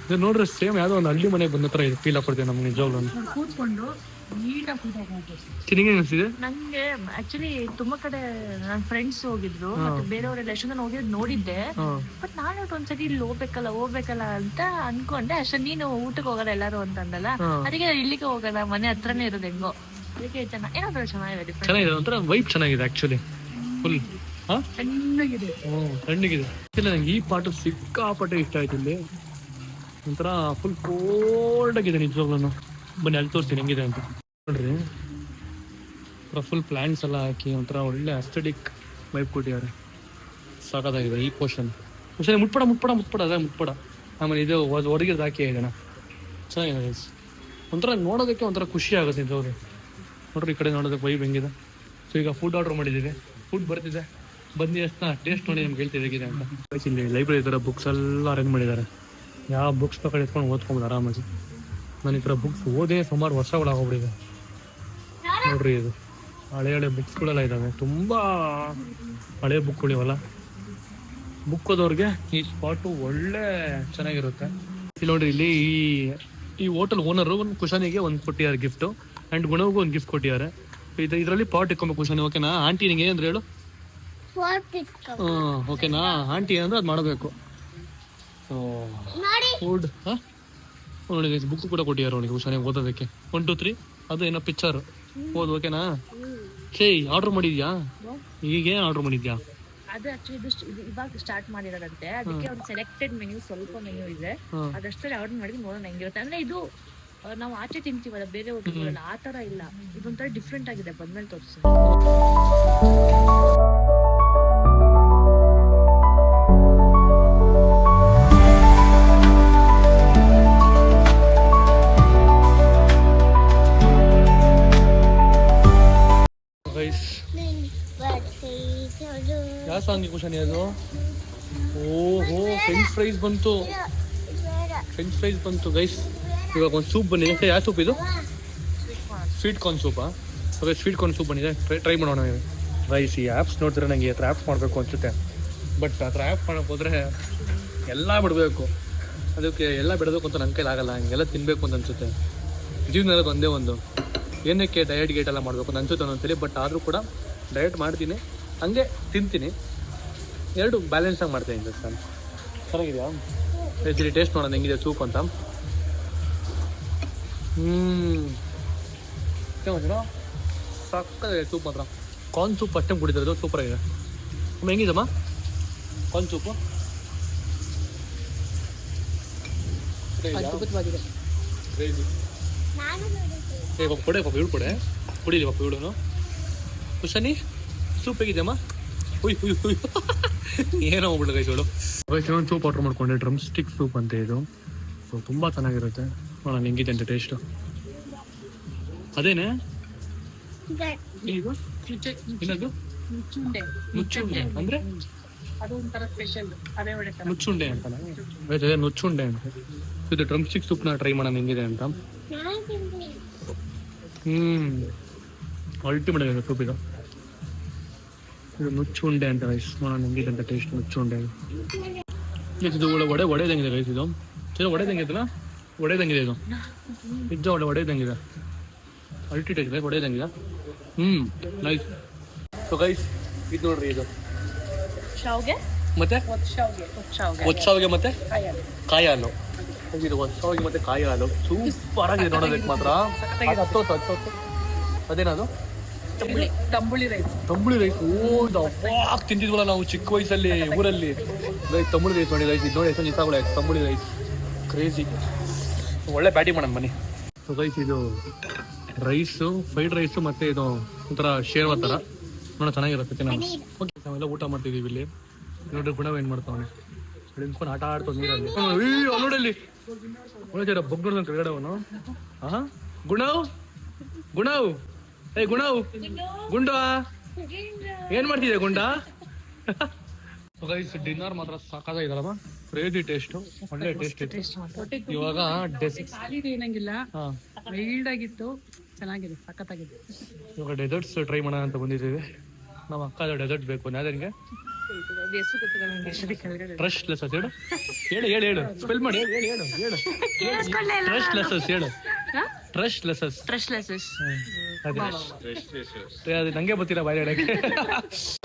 ಇದು ನೋಡ್ರಿ. ಸೇಮ್ ಯಾವುದೋ ಒಂದು ಹಳ್ಳಿ ಮನೆಗೆ ಬಂದ ಥರ ಇದೆ ಫೀಲ್ ಆಗ್ಕೊಡ್ತೀವಿ ನಮ್ಗೆ ನಿಜವಾಗ್ಲೂ. ಕೂತ್ಕೊಂಡು ನೀಟಾಗಿ ಊಟ ನಿನಗೆ ಅನಿಸ್ತಿದೆ? ನಂಗೆ ಆಕ್ಚುಲಿ ತುಂಬಾ ಕಡೆ ನನ್ನ ಫ್ರೆಂಡ್ಸ್ ಹೋಗಿದ್ರು, ಮತ್ತೆ ಬೇರೆಯವರೆಲ್ಲ ಎಷ್ಟೊಂದು ಹೋಗಿದ್ ನೋಡಿದ್ದೆ. ಬಟ್ ನಾನು ಒಂದ್ಸತಿ ಇಲ್ಲಿ ಹೋಗ್ಬೇಕಲ್ಲ ಅಂತ ಅನ್ಕೊಂಡೆ. ಅಷ್ಟೇ ನೀನು ಊಟಕ್ಕೆ ಹೋಗೋಣ ಎಲ್ಲಾರು ಅಂತ ಅಂದಲ್ಲ, ಅದಕ್ಕೆ ಇಲ್ಲಿಗೆ ಹೋಗೋಣ, ಮನೆ ಹತ್ರನೇ ಇರೋದು ಹೆಂಗೋ. ಅದಕ್ಕೆ ಏನಾದ್ರು ಚೆನ್ನಾಗಿದೆ, ಒಂಥರ ವೈಬ್ ಚೆನ್ನಾಗಿದೆ ಆಕ್ಚುಲಿ. ಫುಲ್ ಚೆನ್ನಾಗಿದೆ, ತಣ್ಣಗಿದೆ. ನಂಗೆ ಈ ಪಾಟು ಸಿಕ್ಕಾಪಟ್ಟೆ ಇಷ್ಟ ಆಯ್ತು. ಇಲ್ಲಿ ಒಂಥರ ಫುಲ್ ಕೋಲ್ಡ್ ಆಗಿದೆ ನಿಜವಾಗ್ಲೂ. ಬನ್ನಿ ಅಲ್ಲಿ ತೋರಿಸ್ತೀನಿ ಹೆಂಗಿದೆ ಅಂತ ನೋಡ್ರಿ. ಫುಲ್ ಪ್ಲಾಂಟ್ಸ್ ಎಲ್ಲ ಹಾಕಿ ಒಂಥರ ಒಳ್ಳೆ ಅಸ್ಥೆಟಿಕ್ ವೈಬ್ ಕೊಟ್ಟಿದ್ದಾರೆ. ಸಾಕಾಗಿದೆ ಈ ಪೋರ್ಷನ್. ಮುಟ್ಪಡ ಅದೇ ಮುಟ್ಪಡ. ಆಮೇಲೆ ಇದು ಹೊರಗಿರ್ದು ಹಾಕಿ ಇದೆಣ್ಣ, ಚೆನ್ನಾಗಿದೆ. ಒಂಥರ ನೋಡೋದಕ್ಕೆ ಒಂಥರ ಖುಷಿ ಆಗುತ್ತೆ ನಿಜವ್ರು. ನೋಡ್ರಿ ಈ ಕಡೆ ನೋಡೋದಕ್ಕೆ ವೈಬ್ ಹೆಂಗಿದೆ. ಸೊ ಈಗ ಫುಡ್ ಆರ್ಡರ್ ಮಾಡಿದ್ದೀವಿ, ಫುಡ್ ಬರ್ತಿದೆ. ಬಂದು ಎಷ್ಟು ಟೇಸ್ಟ್ ನೋಡಿ ನಿಮ್ಗೆ ಹೇಳ್ತೀವಿ ಹೇಗಿದೆ ಅಂತ. ಇಲ್ಲಿ ಲೈಬ್ರರಿ ಥರ ಬುಕ್ಸ್ ಎಲ್ಲ ಅರೇಂಜ್ ಮಾಡಿದ್ದಾರೆ. ಯಾವ ಬುಕ್ಸ್ ಬೇಕಾದ್ರೆ ಎತ್ಕೊಂಡು ಓದ್ಕೊಂಡು ಆರಾಮಾಗಿ. ನಾನು ಈ ಥರ ಬುಕ್ಸ್ ಓದೇ ಸುಮಾರು ವರ್ಷಗಳಾಗೋಗ್ಬಿಟ್ಟಿದೆ ನೋಡ್ರಿ. ಇದು ಹಳೆ ಬುಕ್ಸ್ಗಳೆಲ್ಲ ಇದ್ದಾವೆ, ತುಂಬ ಹಳೆ ಬುಕ್ಗಳಿವಲ್ಲ. ಬುಕ್ ಓದೋರಿಗೆ ಈ ಸ್ಪಾಟು ಒಳ್ಳೆ ಚೆನ್ನಾಗಿರುತ್ತೆ. ಇಲ್ಲಿ ನೋಡ್ರಿ, ಇಲ್ಲಿ ಈ ಹೋಟೆಲ್ ಓನರು ಒಂದು ಕುಶಾನಿಗೆ ಒಂದು ಕೊಟ್ಟಿದ್ದಾರೆ ಗಿಫ್ಟು, ಆ್ಯಂಡ್ ಗುಣವಿಗೂ ಒಂದು ಗಿಫ್ಟ್ ಕೊಟ್ಟಿದ್ದಾರೆ. ಇದರಲ್ಲಿ ಪಾಟ್ ಇಟ್ಕೊಬೇಕು ಕುಶಾನಿ. ಓಕೆನಾ ಆಂಟಿ? ನಿಂಗೆ ಏನಂದ್ರೆ ಹೇಳು. ಓಕೆನಾ ಆಂಟಿ ಏನಂದ್ರೆ ಅದು ಮಾಡಬೇಕು. ಸೊ ಫುಡ್ ನೋಡಿ ಬುಕ್ ಕೂಡ ಕೊಟ್ಟಿದ್ದಾರೆ ಅವನಿಗೆ ಹುಷಾರಾಗಿ ಓದೋದಕ್ಕೆ. 1 2 3 ಅದು ಏನೋ ಪಿಕ್ಚರ್ ಓದು. ಓಕೆನಾ? ಆರ್ಡರ್ ಮಾಡಿದ್ಯಾ? ಈಗೇನು ಆರ್ಡರ್ ಮಾಡಿದ್ಯಾ? ಅದು ಆಕ್ಚುಲಿ ಇದು ಇವಾಗ ಸ್ಟಾರ್ಟ್ ಮಾಡಿರೋದಂತೆ. ಅದಕ್ಕೆ ಒಂದು ಸೆಲೆಕ್ಟೆಡ್ ಮೆನ್ಯೂ, ಸ್ವಲ್ಪ ಮೆನ್ಯೂ ಇದೆ. ಅದಷ್ಟೇ ಆರ್ಡರ್ ಮಾಡಿದ್ರೆ ನೋಡೋಣ ಹೆಂಗಿರುತ್ತೆ. ಅಂದ್ರೆ ಇದು ನಾವು ಆಚೆ ತಿಂತೀವಲ್ಲ ಬೇರೆ ಹೋಟೆಲ್ಗಳಲ್ಲಿ, ಆ ತರ ಇಲ್ಲ. ಇದೊಂಥರ ಡಿಫ್ರೆಂಟ್ ಆಗಿದೆ. ಬಂದ್ಮೇಲೆ ತೋರಿಸ್ತೀನಿ. ಯಾವ ಸಾಂಗ್ ಕುಶಾನಿ ಅದು? ಓಹೋ ಫ್ರೆಂಚ್ ಫ್ರೈಸ್ ಬಂತು ಗೈಸ್. ಇವಾಗ ಒಂದು ಸೂಪ್ ಬಂದಿದೆ. ಯಾವ ಸೂಪ್ ಇದು? Sweet corn Supa? Okay, sweet corn soup ಬಂದಿದೆ. ಟ್ರೈ ಮಾಡೋಣ ಗೈಸ್. ಈ ಆ್ಯಪ್ಸ್ ನೋಡ್ತಾರೆ ನನಗೆ ಆ ಥರ ಆ್ಯಪ್ಸ್ ಮಾಡಬೇಕು ಅನಿಸುತ್ತೆ. ಬಟ್ ಆ ಥರ ಆ್ಯಪ್ ಮಾಡೋಕೆ ಹೋದರೆ ಎಲ್ಲ ಬಿಡಬೇಕು. ಅದಕ್ಕೆ ಎಲ್ಲ ಬಿಡಬೇಕು ಅಂತ ನನ್ನ ಕೈಲಿ ಆಗಲ್ಲ. ಹಂಗೆಲ್ಲ ತಿನ್ನಬೇಕು ಅಂತ ಅನಿಸುತ್ತೆ. ಜೀವನದಲ್ಲಿ ಒಂದೇ ಒಂದು ಏನಕ್ಕೆ ಡಯಟ್ ಗೇಟ್ ಎಲ್ಲ ಮಾಡಬೇಕು ಅಂತ ಅನ್ಸುತ್ತೆ ಒಂದೊಂದ್ಸಲಿ. ಬಟ್ ಆದರೂ ಕೂಡ ಡಯಟ್ ಮಾಡ್ತೀನಿ, ಹಂಗೆ ತಿಂತೀನಿ, ಎರಡು ಬ್ಯಾಲೆನ್ಸಾಗಿ ಮಾಡ್ತೀನಿ ಸರ್ ನಾನು. ಚೆನ್ನಾಗಿದೆಯಾ? ಸರಿ ಟೇಸ್ಟ್ ಮಾಡೋಣ ಹೆಂಗಿದೆ ಸೂಪ್ ಅಂತ. ಸಕ್ಕತ್ತಾಗಿದೆ ಸೂಪ್ ಮಾತ್ರ. ಕಾರ್ನ್ ಸೂಪ್ ಫಸ್ಟ್ ಟೈಮ್ ಕುಡಿದಿರೋದು, ಸೂಪರಾಗಿದೆ. ಹೆಂಗಿದಮ್ಮ ಕಾರ್ನ್ ಸೂಪು? ಕೊಡೆ ಪಾಪ ಇವಳು ಕೊಡೆ ಕುಡೀಲಿ ಪಾಪ ಇವಳು. ಕುಶಾನಿ ಸೂಪ್ ಹೇಗಿದೆಯಮ್ಮ? ಹುಯ್ ಏನೋ ಹೋಗ್ಬಿಡ್ಲು ಗೈಸ್ ಇವಳು. ಒಂದು ಸೂಪ್ ಆರ್ಡರ್ ಮಾಡ್ಕೊಂಡೆ, ಡ್ರಮ್ ಸ್ಟಿಕ್ ಸೂಪ್ ಅಂತ ಇದು. ಸೊ ತುಂಬ ಚೆನ್ನಾಗಿರುತ್ತೆ. ನೋಡೋಣ ಹೆಂಗಿದೆ ಅಂತ ಟೇಸ್ಟು. ಅದೇನೆ ಇದು ಚುಚ್ಚೆ ಏನದು ಮುಚ್ಚುಂಡೆ ನುಚ್ಚುಂಡೆ ಅಂದ್ರೆ ಅದು ಒಂಥರ ಸ್ಪೆಷಲ್ ಅದೇ ಒಳ್ಳೆ ತರ. ನುಚ್ಚುಂಡೆ ಅಂತಲ್ಲ ಅದೇ ನುಚ್ಚುಂಡೆ ಅಂತ. ಇದು ಡ್ರಮ್ ಸ್ಟಿಕ್ ಸೂಪ್ನ ಟ್ರೈ ಮಾಡೋಣ ಹೆಂಗಿದೆ ಅಂತ. ಅಲ್ಟಿಮೇಟ್ ಆಗಿದೆ ಸೂಪ್ ಇದು. ಇದು ನುಚ್ಚುಂಡೆ ಅಂತ ರೈಸ್ ನೋಡೋಣ ಹೆಂಗಿದೆ ಅಂತ ಟೇಸ್ಟ್ ನುಚ್ಚುಂಡೆ. ಇದು ಒಡೆದಂಗಿದೆ ರೈಸ್ ಇದು. ಒಡೆದಂಗಿದೆಲ್ಲ ಒಡೆದಂಗಿದೆ ಇದು. ಪಿಜ್ಜಾ ಒಡೆದಂಗಿದೆ. ಅಲ್ಟಿಮೇಟ್ ಇದೆ ಒಡೆದಂಗಿದೆ. ನೈಸ್. ಸೊ ಗೈಸ್ ಇದು ನೋಡ್ರಿ ಇದು ಶಾವ್ಗೆ ಮತ್ತೆ ಶಾವ್ಗೆ ಒಚ್ಚಾವಿಗೆ ಮತ್ತೆ ಕಾಯಲ್ಲಿ ಕಾಯಿ ಹಾಲು. ಇದು ಒಚ್ಚಾವಿಗೆ ಮತ್ತೆ ಕಾಯಿ ಹಾಲು ಸೂಪರ್ ಆಗಿದೆ ನೋಡೋದಕ್ಕೆ ಮಾತ್ರ. ಹತ್ತು ಅದೇನದು ತಂಬುಳಿ ರೈಸ್. ತಂಬುಳಿ ರೈಸ್. ಅವಾಗ ತಿಂತಿದ್ವಲ್ಲ ನಾವು ಚಿಕ್ಕ ವಯಸ್ಸಲ್ಲಿ ಊರಲ್ಲಿ. ರೈಸ್ ತಂಬುಳಿ ರೈಸ್ ನೋಡಿ ರೈಸ್ ಇದು ನೋಡಿ ಎಷ್ಟು ಇಷ್ಟಗಳು ತಂಬುಳಿ ರೈಸ್ ಕ್ರೇಜಿ. ಒಳ್ಳೆ ಬ್ಯಾಟಿಂಗ್ ಮಾಡೋಣ ಬನ್ನಿ. ಸೊ ರೈಸ್ ಇದು ರೈಸು ಫ್ರೈಡ್ ರೈಸು ಮತ್ತೆ ಇದು ಒಂಥರ ಶೇರ್ವ ಥರ ನೋಡೋ ಚೆನ್ನಾಗಿರುತ್ತೆ ತಿನ್ನೋಣ. ಓಕೆ ನಾವೆಲ್ಲ ಊಟ ಮಾಡ್ತಿದ್ದೀವಿ ಇಲ್ಲಿ. ನೋಡ್ರಿ ಗುಣವ್ ಏನು ಮಾಡ್ತಾವನೆ ನಿಂತ್ಕೊಂಡು ಆಟ ಆಡ್ತಾವ ನೀರಲ್ಲಿ. ನೋಡಲ್ಲಿ ಒಳ್ಳೆ ಬೊಗ್ಗಡ ಕೆಳಗಡೆ ಅವನು. ಹಾಂ ಗುಣವ್ ಏ ಗುಣವ್ ಗುಂಡ ಏನ್ ಮಾಡ್ತಿದ್ದೆ ಗುಂಡ. ಗೈಸ್ ಡಿನ್ನರ್ ಮಾತ್ರ ಸಾಕಾಗಿದಾರಮ್ಮ. ಕ್ರೇಜಿ ಟೇಸ್ಟ್ ಒಳ್ಳೆ ಟೇಸ್ಟ್ ಇತ್ತು. ಇವಾಗ ಖಾಲಿ ಏನಂಗಿಲ್ಲ ವೈಲ್ಡ್ ಆಗಿತ್ತು ಚೆನ್ನಾಗಿದೆ ಸಖತ್ತಾಗಿದೆ. ಇವಾಗ ಡೆಸರ್ಟ್ಸ್ ಟ್ರೈ ಮಾಡೋಣ ಅಂತ ಬಂದಿದ್ದೀವಿ. ನಮ್ಮ ಅಕ್ಕ ಡೆಸರ್ಟ್ ಬೇಕು ನಾದೇನಿಗೆ ಟ್ರಸ್ಟ್ ಲೆಸಸ್ ಹೇಳು ಹೇಳು ಸ್ಪೆಲ್ ಮಾಡಿ ಹೇಳು ಟ್ರಸ್ಟ್ ಲೆಸಸ್ ಹೇಳು ಟ್ರಸ್ಟ್ ಲೆಸಸ್ ಅದೇ ನಂಗೆ ಗೊತ್ತಿಲ್ಲ ಬಾಯ್ ಹೇಳಕ್ಕೆ.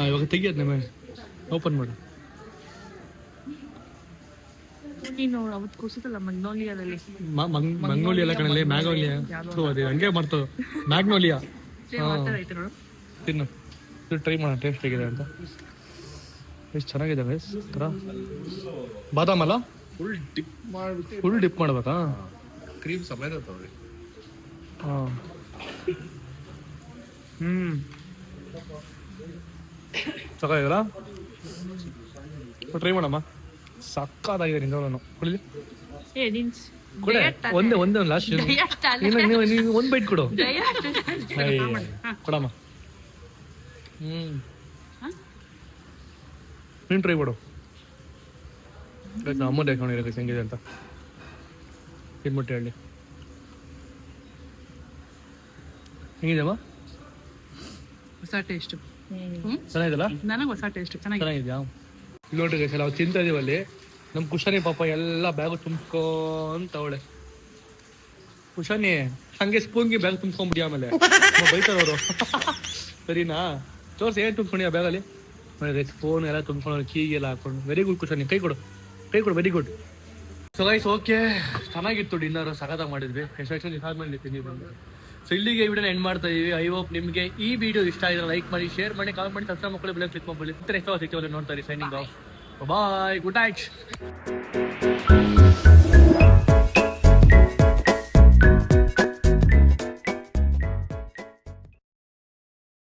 ಇವಾಗ ತೆಗಿಯೋದು ನಮ್ಮ ಓಪನ್ ಮಾಡು. ನೀನು ಅವತ್ತು ಕೂಸುತ್ತಲ್ಲ ಮಗ್ನೋಲಿಯಾದಲ್ಲಿ ಮಂಗೋಲಿಯಾ ಕಣಲ್ಲಿ ಮ್ಯಾಗೋಲಿಯಾ ಅದೇ ಹಂಗೆ ಮಾಡ್ತದೆ ಮ್ಯಾಗ್ನೋಲಿಯಾ. ನೋಡು ತಿನ್ನು ಇದು ಟ್ರೈ ಮಾಡೋಣ ಟೇಸ್ಟ್ ಹೇಗಿದೆ ಅಂತ. ಎಷ್ಟು ಚೆನ್ನಾಗಿದೆ ಗೈಸ್ ಥರ ಬಾದಾಮ್ ಅಲ್ಲ ಫುಲ್ ಡಿಪ್ ಮಾಡ್ಬೇಕಾ ಕ್ರೀಮ್ ಸಮೇತ ಹಾಂ ಸಾಕಾಗಿಲ್ಲ ಟ್ರೈ ಮಾಡಮ್ಮ. ಸಕ್ಕತ್ತಾಗಿದೆ ನಿಂದವನು ಕುಡಿಲಿ ಕೊಡೆ ಒಂದೇ ಲಾಸ್ಟ್ ನೀವು ಒಂದು ಬೈಟ್ ಕೊಡು ಕೊಡಮ್ಮ. ನೀನು ಟ್ರೈ ಮಾಡು. ಅಮ್ಮ ದೇಕೊಂಡಿರೋ ಹೆಂಗಿದೆ ಅಂತ ತಿನ್ಬಿಟ್ಟು ಹೇಳಿ ಹೆಂಗಿದೆಮ್ಮ. ಹೊಸ ಟೇಸ್ಟ್ ಚೆನ್ನಾಗಿದಲ್ಲ. ನನಗೆ ಹೊಸ ಟೇಸ್ಟ್ ಚೆನ್ನಾಗಿದ್ಯಾ ನೋಡ್ರಿ ಗೈಸ್ ನಾವು ತಿಂತಾ ಇದೀವಲ್ಲಿ. ನಮ್ಮ ಕುಶಾನಿ ಪಾಪ ಎಲ್ಲ ಬ್ಯಾಗು ತುಂಬ್ಕೊಂತವಳೆ. ಕುಶಾನಿ ಹಂಗೆ ಸ್ಪೂನ್ಗೆ ಬ್ಯಾಗ್ ತುಂಬ್ಕೊಂಬಿಡಿ ಆಮೇಲೆ ಬೈತಾರವರು. ಸರಿನಾ ತೋರ್ಸಿ ಏನು ತುಂಬ್ಕೊಂಡಿ ಆ ಬ್ಯಾಗಲ್ಲಿ ಫೋನ್ ಎಲ್ಲ ತುಂಬ್ಕೊಂಡು ಕೀಗೆಲ್ಲ ಹಾಕೊಂಡು. ವೆರಿ ಗುಡ್ ಕುಶಾನಿ ಕೈ ಕೊಡು very good. So guys okay ಚೆನ್ನಾಗಿತ್ತು ಡಿನ್ನರ್ ಸಖತ್ತಾಗಿ ಮಾಡಿದ್ವಿ. ಎಷ್ಟು ಆದ್ಮೇಲೆ ತಿಂದಿದ್ದು. ಸೊ ಇಲ್ಲಿಗೆ ಈ ವಿಡಿಯೋನ ಎಂಡ್ ಮಾಡ್ತಾ ಇದೀವಿ. ಐ ಹೋಪ್ ನಿಮಗೆ ಈ ವಿಡಿಯೋ ಇಷ್ಟ ಆಗಿದ್ರೆ ಲೈಕ್ ಮಾಡಿ ಶೇರ್ ಮಾಡಿ ಕಾಮೆಂಟ್ ಮಾಡಿ ಸಬ್ಸ್ಕ್ರೈಬ್ ಮಾಡ್ಕೊಳ್ಳಿ ಬೆಲ್ ಕ್ಲಿಕ್ ಮಾಡಿ. ನೋಡ್ತಾ ಇರಿ. Signing off bye good night.